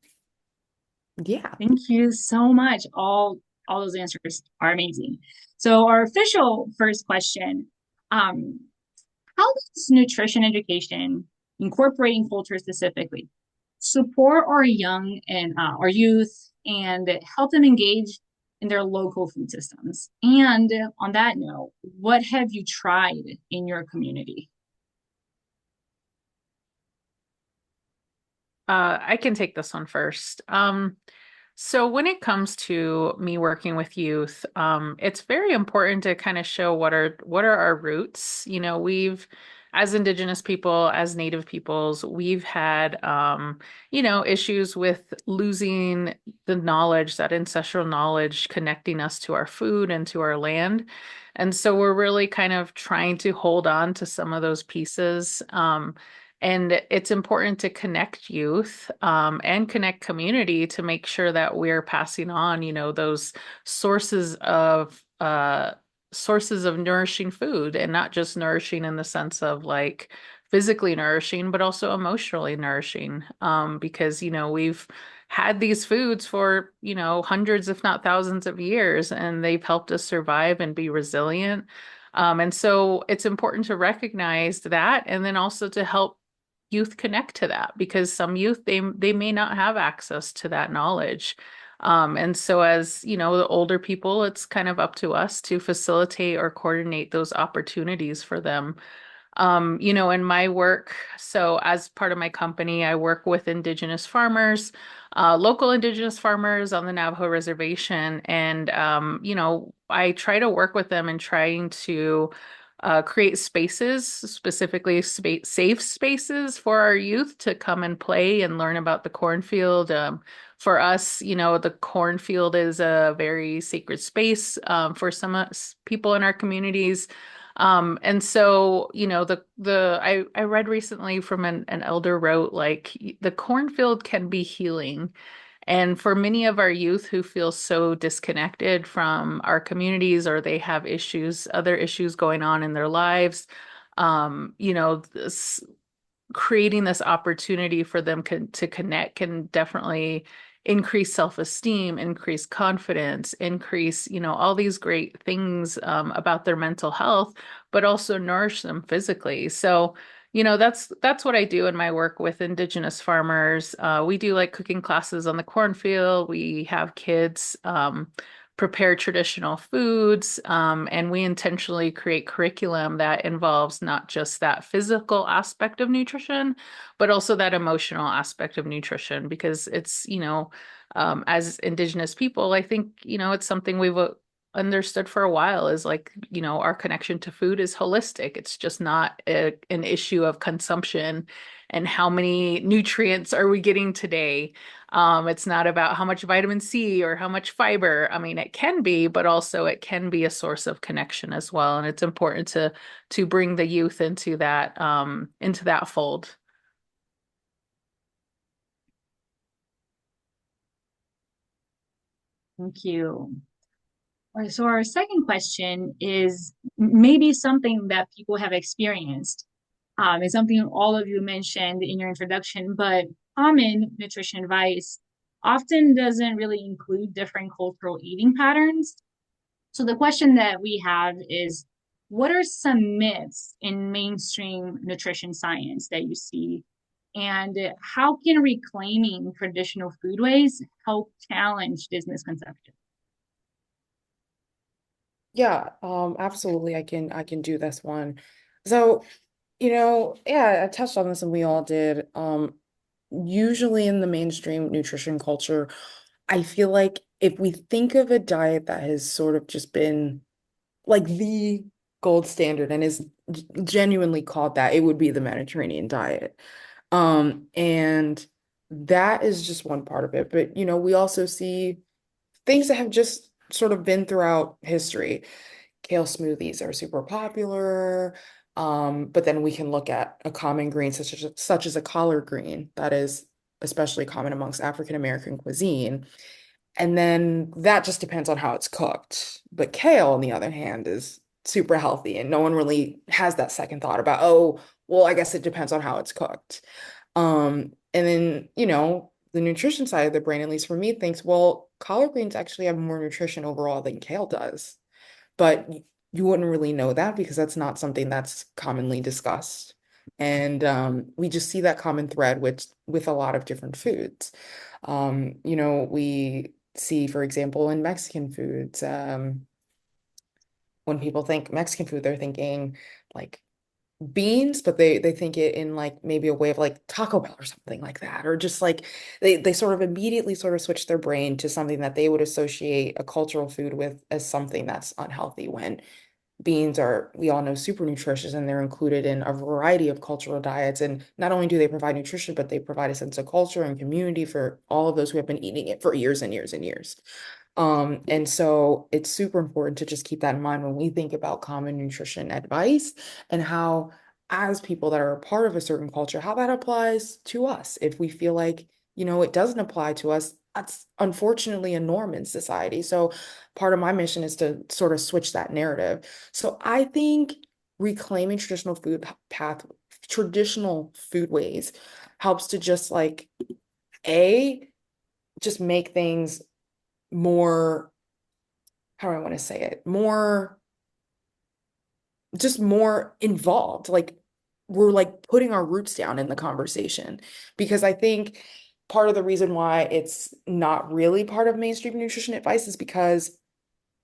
yeah. Thank you so much. All those answers are amazing. So our official first question, how does nutrition education, incorporating culture specifically, support our young and our youth and help them engage in their local food systems? And on that note, what have you tried in your community? I can take this one first. So when it comes to me working with youth, it's very important to kind of show what are our roots. As Indigenous people, as Native peoples, we've had issues with losing the knowledge, that ancestral knowledge connecting us to our food and to our land. And so we're really kind of trying to hold on to some of those pieces. And it's important to connect youth and connect community to make sure that we're passing on, those sources of nourishing food, and not just nourishing in the sense of like physically nourishing, but also emotionally nourishing. Because we've had these foods for, hundreds, if not thousands of years, and they've helped us survive and be resilient. And so it's important to recognize that, and then also to help youth connect to that, because some youth, they may not have access to that knowledge. And so as, the older people, it's kind of up to us to facilitate or coordinate those opportunities for them. In my work, so as part of my company, I work with Indigenous farmers, local Indigenous farmers on the Navajo Reservation. And, I try to work with them in trying to create spaces, specifically safe spaces for our youth to come and play and learn about the cornfield. For us, the cornfield is a very sacred space for some people in our communities. And so, I read recently from an elder wrote, like, the cornfield can be healing. And for many of our youth who feel so disconnected from our communities, or they have other issues going on in their lives, this creating this opportunity for them to connect can definitely increase self-esteem, increase confidence, increase, all these great things about their mental health, but also nourish them physically. So, that's what I do in my work with Indigenous farmers. We do like cooking classes on the cornfield. We have kids prepare traditional foods, and we intentionally create curriculum that involves not just that physical aspect of nutrition, but also that emotional aspect of nutrition, because it's, as Indigenous people, I think, it's something we've understood for a while, is like, our connection to food is holistic. It's just not an issue of consumption and how many nutrients are we getting today. It's not about how much vitamin C or how much fiber. I mean, it can be, but also it can be a source of connection as well. And it's important to bring the youth into that fold. Thank you. All right, so our second question is maybe something that people have experienced. It's something all of you mentioned in your introduction, but common nutrition advice often doesn't really include different cultural eating patterns. So the question that we have is, what are some myths in mainstream nutrition science that you see? And how can reclaiming traditional foodways help challenge this misconception? Yeah, absolutely. I can do this one. So, yeah, I touched on this and we all did. Usually in the mainstream nutrition culture, I feel like if we think of a diet that has sort of just been like the gold standard and is genuinely called that, it would be the Mediterranean diet. And that is just one part of it. But, we also see things that have just sort of been throughout history. Kale smoothies are super popular. But then we can look at a common green such as a collard green that is especially common amongst African American cuisine. And then that just depends on how it's cooked. But kale, on the other hand, is super healthy, and no one really has that second thought about, oh, well, I guess it depends on how it's cooked. And then, the nutrition side of the brain, at least for me, thinks, well, collard greens actually have more nutrition overall than kale does. But you wouldn't really know that because that's not something that's commonly discussed. And we just see that common thread with a lot of different foods. We see, for example, in Mexican foods, when people think Mexican food, they're thinking like beans, but they think it in like maybe a way of like Taco Bell or something like that, or just like they sort of immediately sort of switch their brain to something that they would associate a cultural food with as something that's unhealthy, when beans are, we all know, super nutritious, and they're included in a variety of cultural diets. And not only do they provide nutrition, but they provide a sense of culture and community for all of those who have been eating it for years and years and years. And so it's super important to just keep that in mind when we think about common nutrition advice, and how, as people that are a part of a certain culture, how that applies to us. If we feel like, it doesn't apply to us, that's unfortunately a norm in society. So part of my mission is to sort of switch that narrative. So I think reclaiming traditional food ways helps to just like, A, just make things more, how do I want to say it? Just more involved. Like we're like putting our roots down in the conversation. Because I think part of the reason why it's not really part of mainstream nutrition advice is because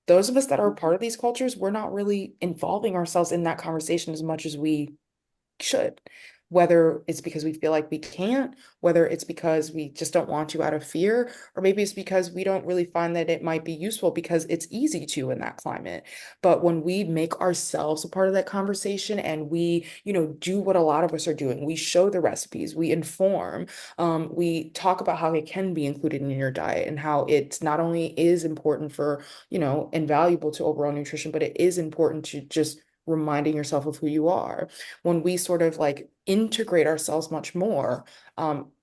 those of us that are part of these cultures, we're not really involving ourselves in that conversation as much as we should. Whether it's because we feel like we can't, whether it's because we just don't want to out of fear, or maybe it's because we don't really find that it might be useful because it's easy to in that climate. But when we make ourselves a part of that conversation and we, do what a lot of us are doing, we show the recipes, we inform, we talk about how it can be included in your diet and how it's not only is important for, and valuable to overall nutrition, but it is important to just reminding yourself of who you are. When we sort of like integrate ourselves much more,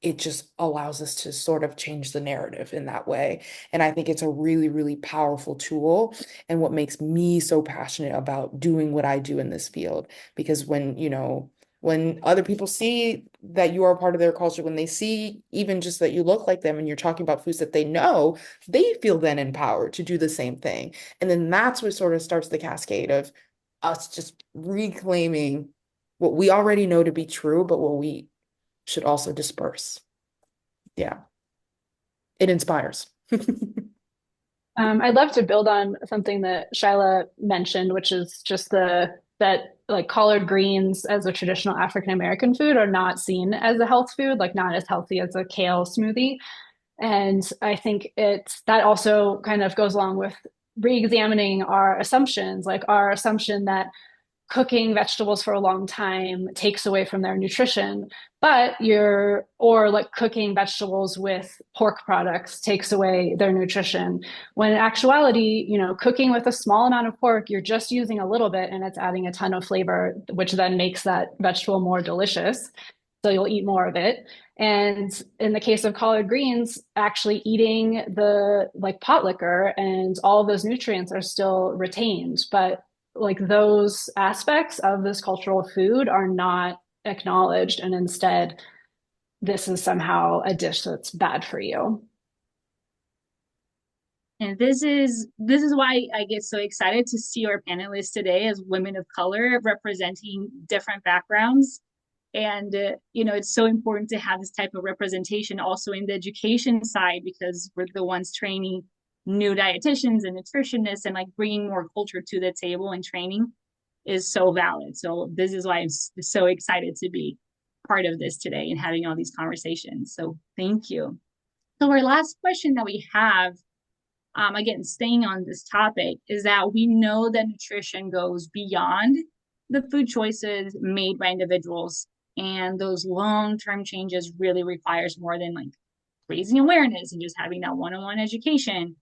it just allows us to sort of change the narrative in that way. And I think it's a really, really powerful tool, and what makes me so passionate about doing what I do in this field. Because when other people see that you are a part of their culture, when they see even just that you look like them and you're talking about foods that they know, they feel then empowered to do the same thing. And then that's what sort of starts the cascade of us just reclaiming what we already know to be true, but what we should also disperse. Yeah. It inspires. I'd love to build on something that Shyla mentioned, which is just that like collard greens as a traditional African American food are not seen as a health food, like not as healthy as a kale smoothie. And I think that also kind of goes along with re-examining our assumptions, like our assumption that cooking vegetables for a long time takes away from their nutrition, or like cooking vegetables with pork products takes away their nutrition. When in actuality, cooking with a small amount of pork, you're just using a little bit and it's adding a ton of flavor, which then makes that vegetable more delicious. So you'll eat more of it. And in the case of collard greens, actually eating the like pot liquor and all of those nutrients are still retained, but like those aspects of this cultural food are not acknowledged, and instead this is somehow a dish that's bad for you. And this is why I get so excited to see our panelists today as women of color representing different backgrounds. And it's so important to have this type of representation also in the education side, because we're the ones training new dietitians and nutritionists, and like bringing more culture to the table and training is so valid. So this is why I'm so excited to be part of this today and having all these conversations. So thank you. So our last question that we have, again, staying on this topic, is that we know that nutrition goes beyond the food choices made by individuals, and those long-term changes really requires more than like raising awareness and just having that one-on-one education.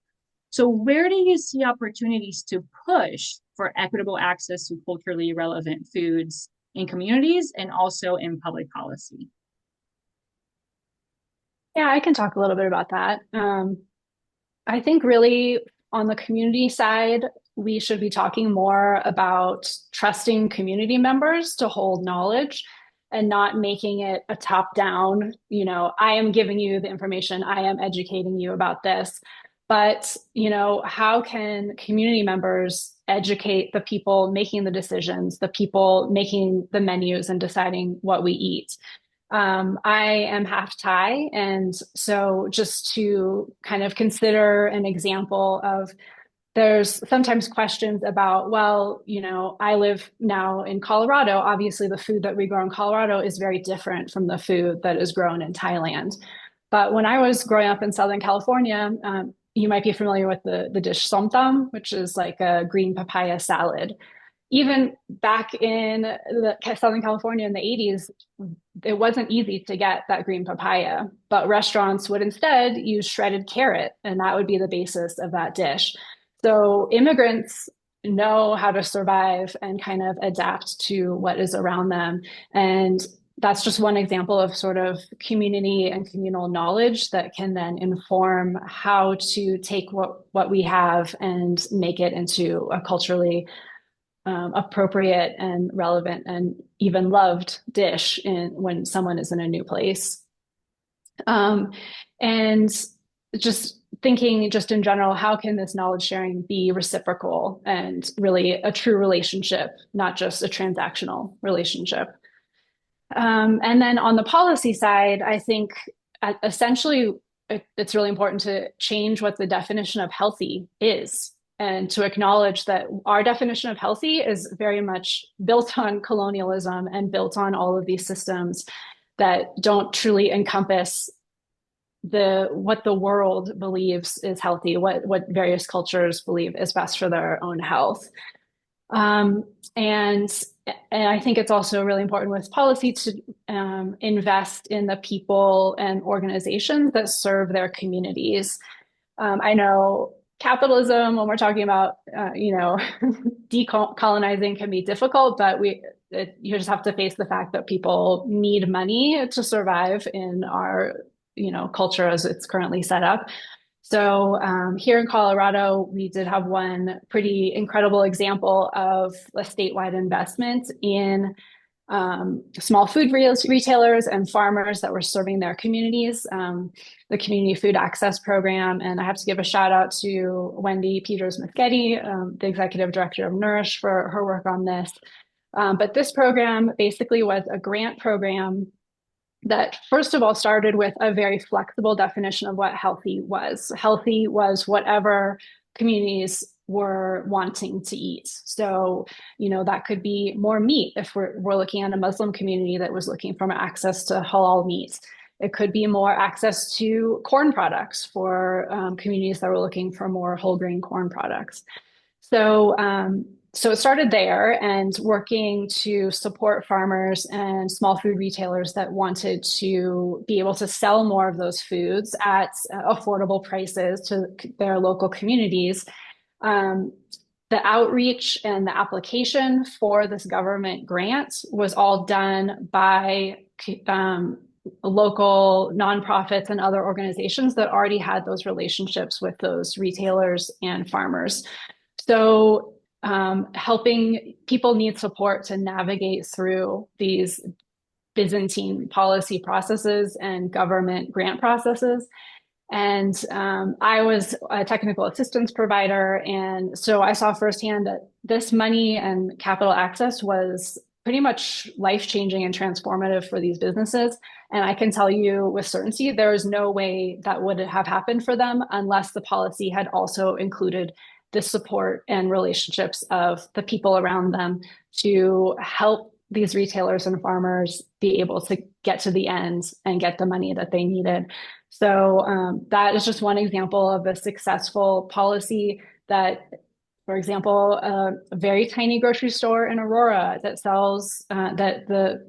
So where do you see opportunities to push for equitable access to culturally relevant foods in communities and also in public policy? Yeah, I can talk a little bit about that. I think really on the community side, we should be talking more about trusting community members to hold knowledge and not making it a top down, I am giving you the information, I am educating you about this. But, how can community members educate the people making the decisions, the people making the menus and deciding what we eat? I am half Thai. And so just to kind of consider an example of, there's sometimes questions about, well, I live now in Colorado. Obviously, the food that we grow in Colorado is very different from the food that is grown in Thailand. But when I was growing up in Southern California, you might be familiar with the dish somtam, which is like a green papaya salad. Even back in Southern California in the 80s, it wasn't easy to get that green papaya, but restaurants would instead use shredded carrot, and that would be the basis of that dish. So immigrants know how to survive and kind of adapt to what is around them. And that's just one example of sort of community and communal knowledge that can then inform how to take what we have and make it into a culturally appropriate and relevant and even loved dish when someone is in a new place. And just thinking just in general, how can this knowledge sharing be reciprocal and really a true relationship, not just a transactional relationship? And then on the policy side, I think essentially it's really important to change what the definition of healthy is, and to acknowledge that our definition of healthy is very much built on colonialism and built on all of these systems that don't truly encompass what the world believes is healthy, what various cultures believe is best for their own health. And I think it's also really important with policy to invest in the people and organizations that serve their communities. I know capitalism, when we're talking about, decolonizing, can be difficult, but you just have to face the fact that people need money to survive in our, culture as it's currently set up. So here in Colorado, we did have one pretty incredible example of a statewide investment in small food retailers and farmers that were serving their communities, the Community Food Access Program. And I have to give a shout out to Wendy Peters-Muschetti, the executive director of Nourish, for her work on this. But this program basically was a grant program that first of all started with a very flexible definition of what healthy was. Healthy was whatever communities were wanting to eat. So, that could be more meat if we're looking at a Muslim community that was looking for access to halal meat. It could be more access to corn products for communities that were looking for more whole grain corn products. So it started there, and working to support farmers and small food retailers that wanted to be able to sell more of those foods at affordable prices to their local communities. The outreach and the application for this government grant was all done by local nonprofits and other organizations that already had those relationships with those retailers and farmers. So helping people need support to navigate through these Byzantine policy processes and government grant processes. And I was a technical assistance provider. And so I saw firsthand that this money and capital access was pretty much life-changing and transformative for these businesses. And I can tell you with certainty, there is no way that would have happened for them unless the policy had also included the support and relationships of the people around them to help these retailers and farmers be able to get to the end and get the money that they needed. So that is just one example of a successful policy that, for example, a very tiny grocery store in Aurora that sells, that the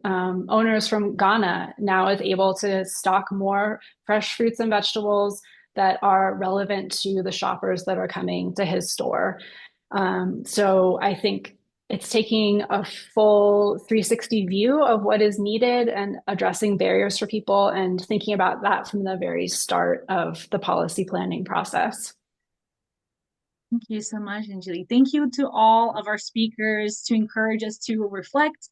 owners from Ghana now is able to stock more fresh fruits and vegetables that are relevant to the shoppers that are coming to his store. So I think it's taking a full 360 view of what is needed and addressing barriers for people and thinking about that from the very start of the policy planning process. Thank you so much, Anjali. Thank you to all of our speakers to encourage us to reflect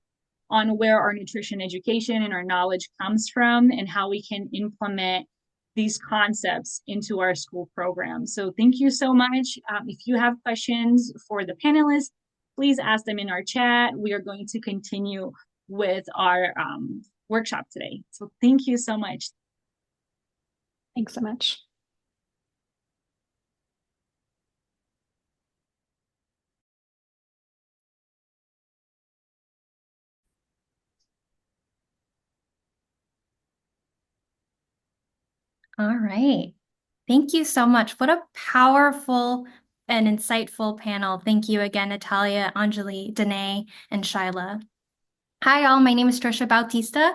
on where our nutrition education and our knowledge comes from and how we can implement these concepts into our school program. So thank you so much. If you have questions for the panelists, please ask them in our chat. We are going to continue with our workshop today. So thank you so much. Thanks so much. All right. Thank you so much. What a powerful and insightful panel. Thank you again, Natalia, Anjali, Danae, and Shyla. Hi, all. My name is Trisha Bautista.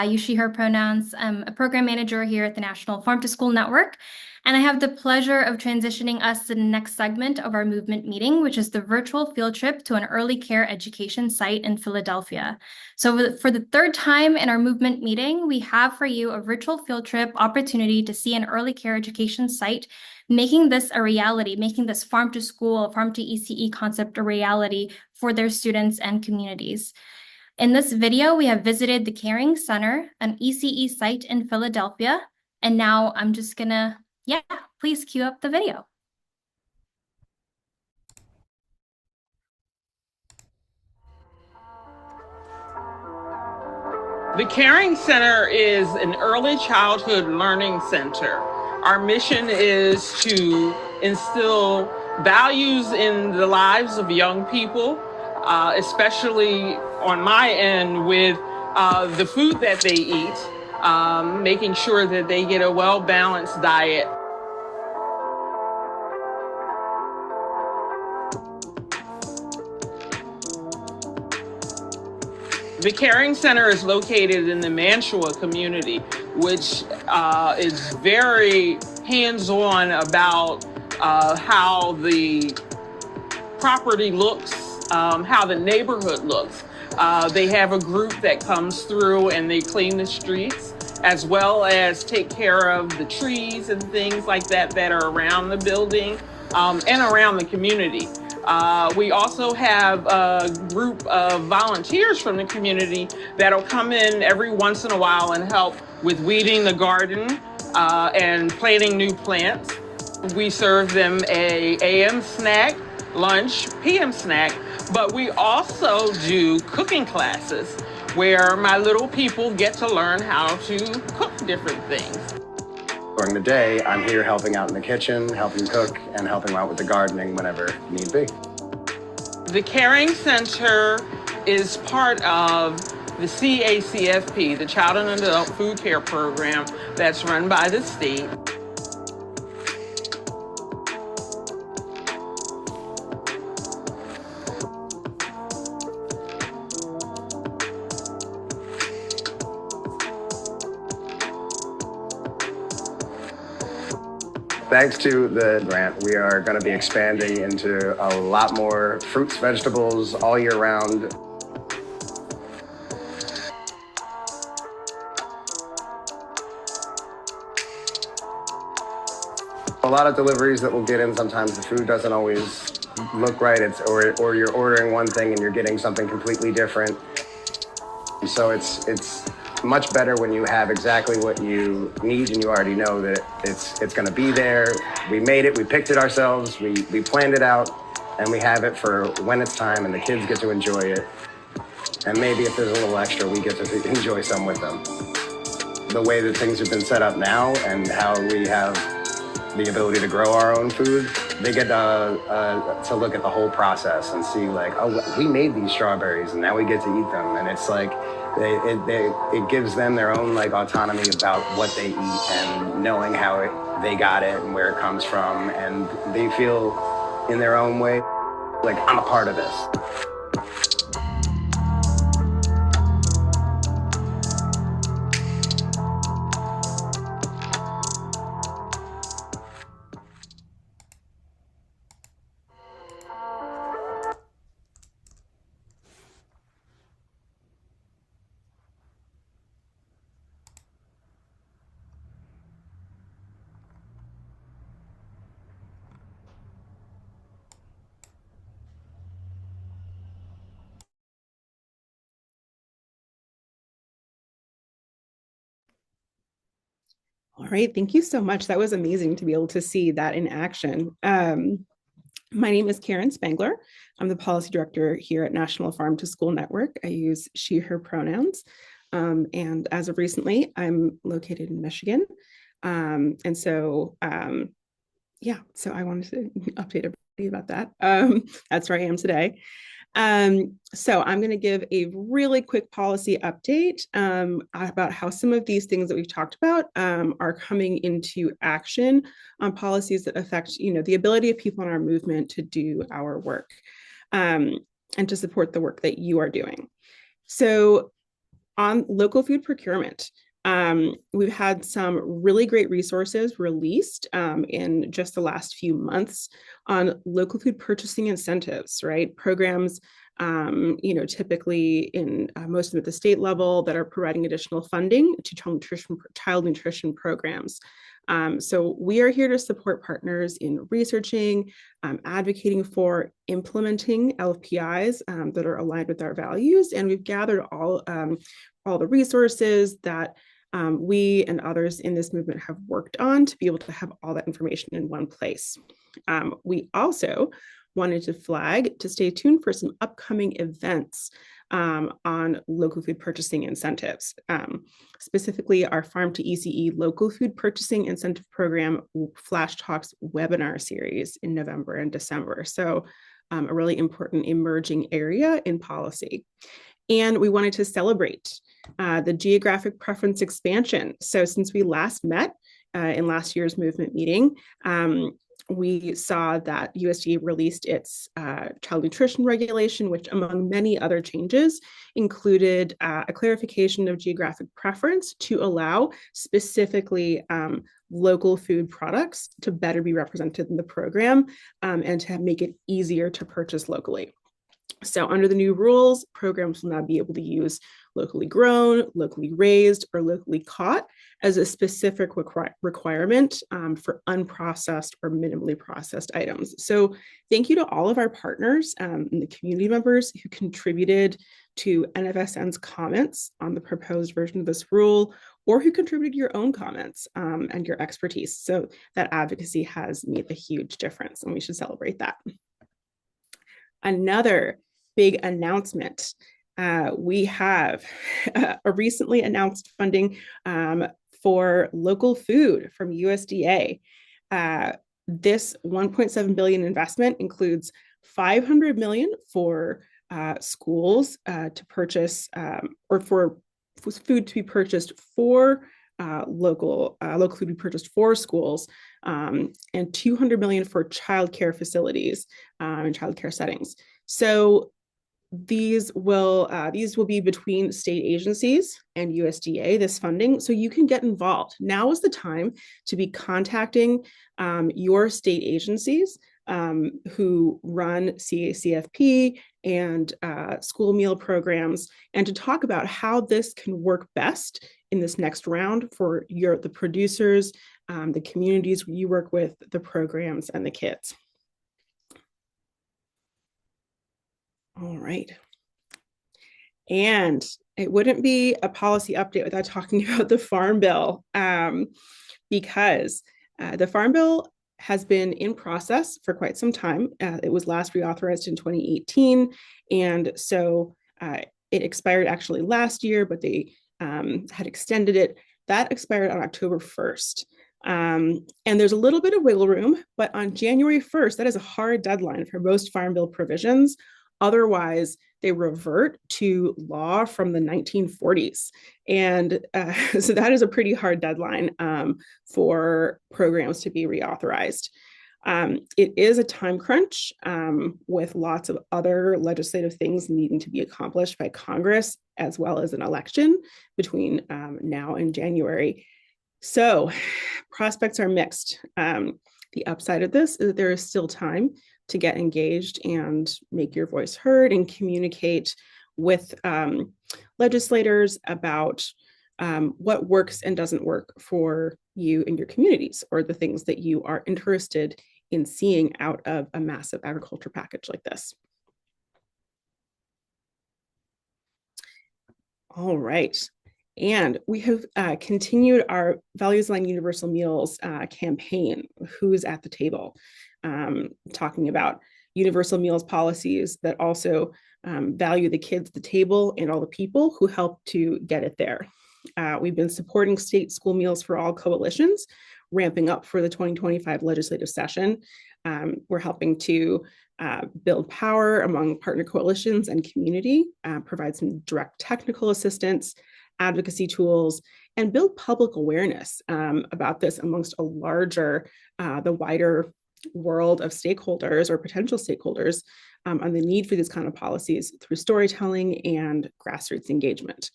Use she, her pronouns. I'm a program manager here at the National Farm to School Network, and I have the pleasure of transitioning us to the next segment of our movement meeting, which is the virtual field trip to an early care education site in Philadelphia. So for the third time in our movement meeting, we have for you a virtual field trip opportunity to see an early care education site, making this a reality, making this farm to school, farm to ECE concept a reality for their students and communities. In this video, we have visited the Caring Center, an ECE site in Philadelphia, and now I'm just gonna Yeah, please cue up the video. The Caring Center is an early childhood learning center. Our mission is to instill values in the lives of young people, especially on my end with the food that they eat, making sure that they get a well-balanced diet. The Caring Center is located in the Mantua community, which is very hands-on about how the property looks, how the neighborhood looks. They have a group that comes through and they clean the streets, as well as take care of the trees and things like that that are around the building and around the community. We also have a group of volunteers from the community that'll come in every once in a while and help with weeding the garden and planting new plants. We serve them a AM snack, lunch, PM snack, but we also do cooking classes where my little people get to learn how to cook different things. During the day, I'm here helping out in the kitchen, helping cook, and helping out with the gardening whenever need be. The Caring Center is part of the CACFP, the Child and Adult Food Care Program that's run by the state. Thanks to the grant, we are going to be expanding into a lot more fruits, vegetables all year round. A lot of deliveries that we'll get in, sometimes the food doesn't always look right, or you're ordering one thing and you're getting something completely different. So it's much better when you have exactly what you need and you already know that it's going to be there. We made it, we picked it ourselves, we planned it out, and we have it for when it's time and the kids get to enjoy it. And maybe if there's a little extra, we get to enjoy some with them. The way that things have been set up now and how we have the ability to grow our own food, they get to look at the whole process and see like, oh, we made these strawberries and now we get to eat them. And it's like, it gives them their own like autonomy about what they eat and knowing how they got it and where it comes from. And they feel in their own way, like I'm a part of this. All right, thank you so much. That was amazing to be able to see that in action. My name is Karen Spangler. I'm the policy director here at National Farm to School Network. I use she, her pronouns. And as of recently, I'm located in Michigan. So I wanted to update everybody about that. That's where I am today. So I'm going to give a really quick policy update about how some of these things that we've talked about are coming into action on policies that affect, the ability of people in our movement to do our work and to support the work that you are doing. So on local food procurement, we've had some really great resources released in just the last few months on local food purchasing incentives, right? Programs, typically in most of them at the state level that are providing additional funding to child nutrition programs. So we are here to support partners in researching, advocating for, implementing LFPIs that are aligned with our values. And we've gathered all the resources that we and others in this movement have worked on to be able to have all that information in one place. We also wanted to flag to stay tuned for some upcoming events on local food purchasing incentives. Specifically, our Farm to ECE Local Food Purchasing Incentive Program Flash Talks webinar series in November and December. So a really important emerging area in policy. And we wanted to celebrate the geographic preference expansion. So since we last met in last year's movement meeting, we saw that USDA released its child nutrition regulation, which among many other changes included a clarification of geographic preference to allow specifically local food products to better be represented in the program and to make it easier to purchase locally. So under the new rules, programs will now be able to use locally grown, locally raised, or locally caught as a specific requirement for unprocessed or minimally processed items. So thank you to all of our partners and the community members who contributed to NFSN's comments on the proposed version of this rule, or who contributed your own comments and your expertise. So that advocacy has made a huge difference, and we should celebrate that. Another big announcement. We have a recently announced funding for local food from USDA. This $1.7 billion investment includes $500 million for schools to purchase or for food to be purchased for local food to be purchased for schools, and $200 million for childcare facilities and childcare settings. So these will be between state agencies and USDA, this funding, so you can get involved. Now is the time to be contacting your state agencies who run CACFP and school meal programs, and to talk about how this can work best in this next round for the producers, the communities you work with, the programs, and the kids. All right. And it wouldn't be a policy update without talking about the Farm Bill, because the Farm Bill has been in process for quite some time. It was last reauthorized in 2018, and so it expired actually last year, but they had extended it. That expired on October 1st. And there's a little bit of wiggle room, but on January 1st, that is a hard deadline for most Farm Bill provisions. Otherwise, they revert to law from the 1940s. And so that is a pretty hard deadline for programs to be reauthorized. It is a time crunch with lots of other legislative things needing to be accomplished by Congress, as well as an election between now and January. So prospects are mixed. The upside of this is that there is still time to get engaged and make your voice heard and communicate with legislators about what works and doesn't work for you and your communities, or the things that you are interested in seeing out of a massive agriculture package like this. All right. And we have continued our Values Aligned Universal Meals campaign, Who's at the Table, talking about universal meals policies that also value the kids at the table and all the people who help to get it there. We've been supporting state school meals for all coalitions, ramping up for the 2025 legislative session. We're helping to build power among partner coalitions and community, provide some direct technical assistance, advocacy tools, and build public awareness about this amongst a larger, the wider world of stakeholders or potential stakeholders on the need for these kind of policies through storytelling and grassroots engagement.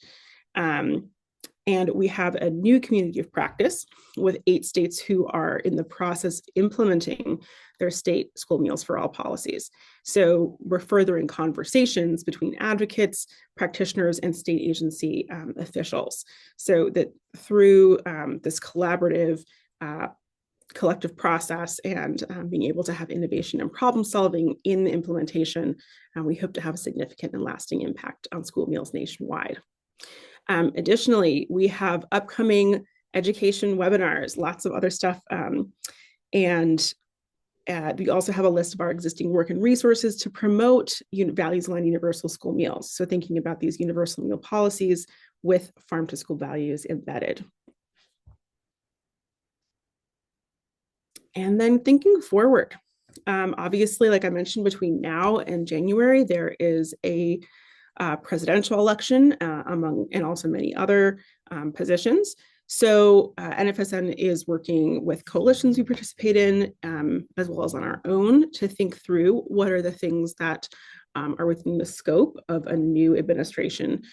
And we have a new community of practice with 8 states who are in the process of implementing their state school meals for all policies. So we're furthering conversations between advocates, practitioners, and state agency officials, so that through this collaborative collective process and being able to have innovation and problem solving in the implementation, we hope to have a significant and lasting impact on school meals nationwide. Additionally, we have upcoming education webinars, lots of other stuff. And we also have a list of our existing work and resources to promote values-aligned universal school meals. So thinking about these universal meal policies with farm to school values embedded. And then thinking forward. Obviously, like I mentioned, between now and January, there is a presidential election and also many other positions. So NFSN is working with coalitions we participate in, as well as on our own, to think through what are the things that are within the scope of a new administration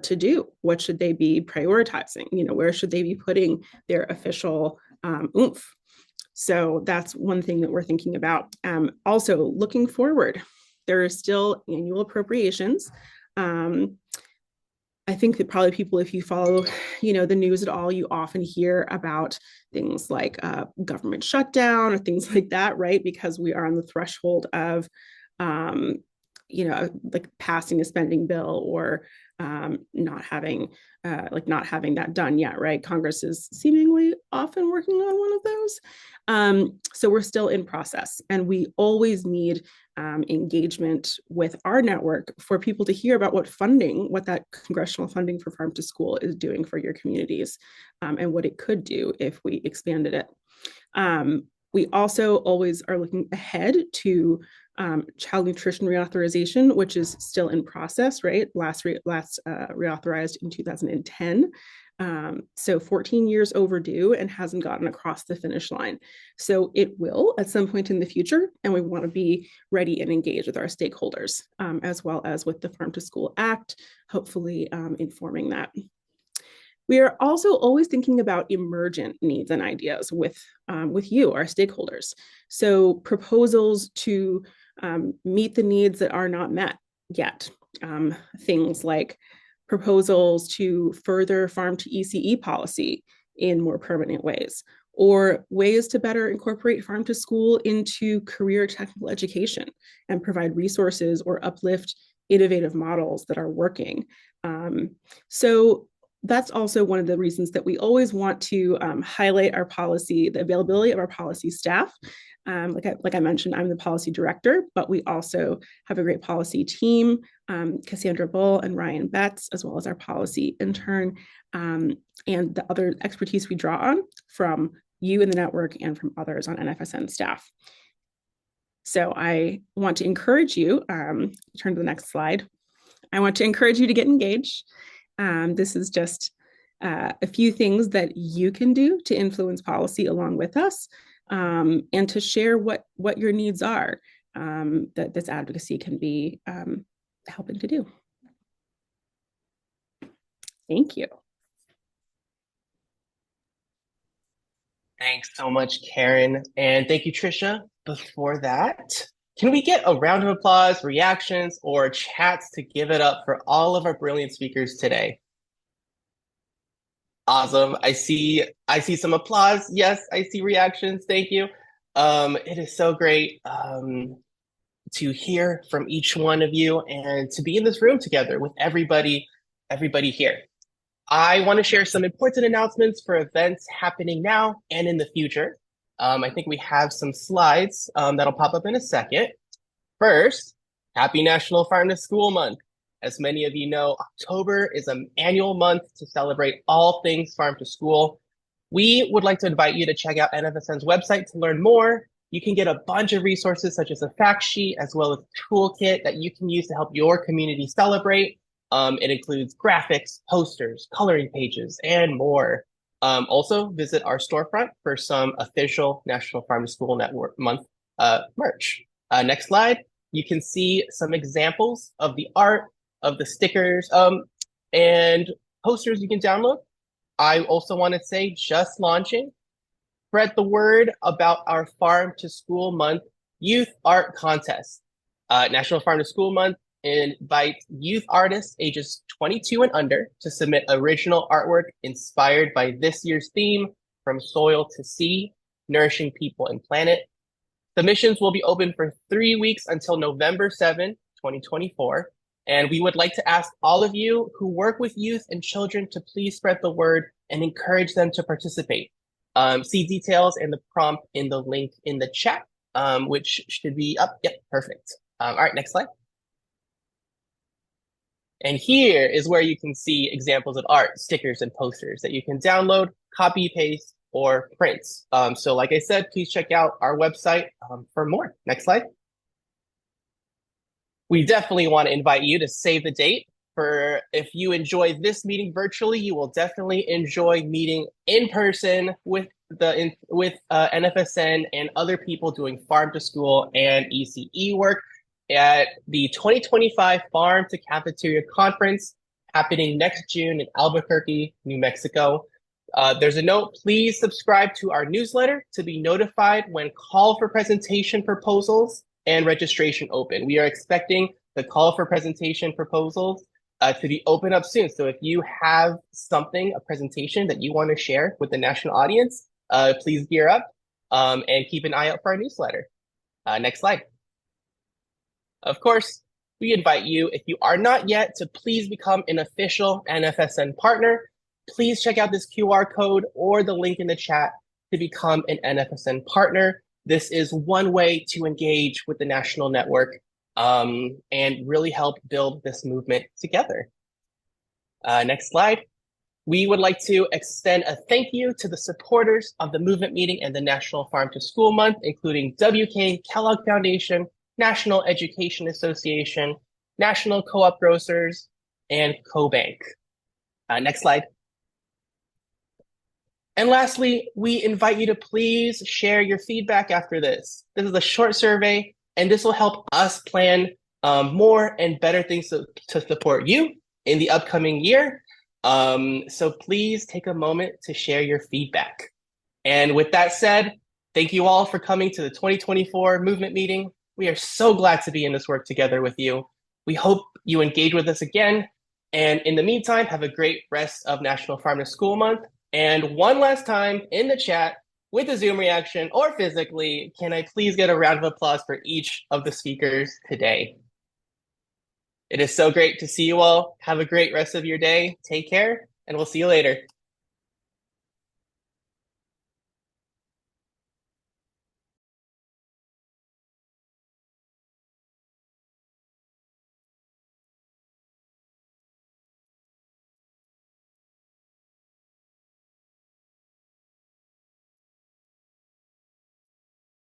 to do. What should they be prioritizing? Where should they be putting their official oomph? So that's one thing that we're thinking about. Also, looking forward, there are still annual appropriations. I think that probably people, if you follow, the news at all, you often hear about things like government shutdown or things like that, right? Because we are on the threshold of, like passing a spending bill or not having that done yet, right? Congress is seemingly often working on one of those. So we're still in process, and we always need engagement with our network for people to hear about what that congressional funding for farm to school is doing for your communities, and what it could do if we expanded it. We also always are looking ahead to child nutrition reauthorization, which is still in process, right? Last reauthorized in 2010. So 14 years overdue and hasn't gotten across the finish line. So it will at some point in the future, and we want to be ready and engaged with our stakeholders, as well as with the Farm to School Act, hopefully informing that. We are also always thinking about emergent needs and ideas with you, our stakeholders. So proposals to meet the needs that are not met yet. Things like proposals to further farm to ECE policy in more permanent ways, or ways to better incorporate farm to school into career technical education and provide resources or uplift innovative models that are working. So that's also one of the reasons that we always want to highlight our policy, the availability of our policy staff. Like I mentioned, I'm the policy director, but we also have a great policy team, Cassandra Bull and Ryan Betts, as well as our policy intern, and the other expertise we draw on from you in the network and from others on NFSN staff. So I want to encourage you, turn to the next slide. I want to encourage you to get engaged. This is just a few things that you can do to influence policy along with us, and to share what your needs are, that this advocacy can be helping to do. Thank you. Thanks so much, Karen. And thank you, Trisha. Before that, can we get a round of applause, reactions, or chats to give it up for all of our brilliant speakers today? Awesome. I see some applause. Yes, I see reactions. Thank you. It is so great to hear from each one of you and to be in this room together with everybody here. I want to share some important announcements for events happening now and in the future. I think we have some slides that'll pop up in a second. First, happy National Farm to School Month. As many of you know, October is an annual month to celebrate all things farm to school. We would like to invite you to check out NFSN's website to learn more. You can get a bunch of resources such as a fact sheet, as well as a toolkit that you can use to help your community celebrate. It includes graphics, posters, coloring pages, and more. Also, visit our storefront for some official National Farm to School Network Month merch. Next slide, you can see some examples of the art, of the stickers, and posters you can download. I also want to say, just launching, spread the word about our Farm to School Month Youth Art Contest. National Farm to School Month invites youth artists ages 22 and under to submit original artwork inspired by this year's theme, From Soil to Sea, Nourishing People and Planet. Submissions will be open for 3 weeks until November 7, 2024. And we would like to ask all of you who work with youth and children to please spread the word and encourage them to participate. See details and the prompt in the link in the chat, which should be up. Yep, perfect. All right, next slide. And here is where you can see examples of art, stickers, and posters that you can download, copy, paste, or print. So like I said, please check out our website for more. Next slide. We definitely want to invite you to save the date. For if you enjoy this meeting virtually, you will definitely enjoy meeting in person with NFSN and other people doing farm to school and ECE work at the 2025 Farm to Cafeteria Conference happening next June in Albuquerque, New Mexico. There's a note, please subscribe to our newsletter to be notified when call for presentation proposals and registration open. We are expecting the call for presentation proposals to be open up soon. So if you have something, a presentation that you want to share with the national audience, please gear up and keep an eye out for our newsletter. Next slide. Of course, we invite you, if you are not yet, to please become an official NFSN partner. Please check out this QR code or the link in the chat to become an NFSN partner. This is one way to engage with the national network and really help build this movement together. Next slide. We would like to extend a thank you to the supporters of the movement meeting and the National Farm to School Month, including WK Kellogg Foundation, National Education Association, National Co-op Grocers, and CoBank. Next slide. And lastly, we invite you to please share your feedback after this. This is a short survey, and this will help us plan more and better things to support you in the upcoming year. So please take a moment to share your feedback. And with that said, thank you all for coming to the 2024 movement meeting. We are so glad to be in this work together with you. We hope you engage with us again. And in the meantime, have a great rest of National Farm to School Month. And one last time in the chat with a Zoom reaction or physically, can I please get a round of applause for each of the speakers today? It is so great to see you all. Have a great rest of your day. Take care, and we'll see you later.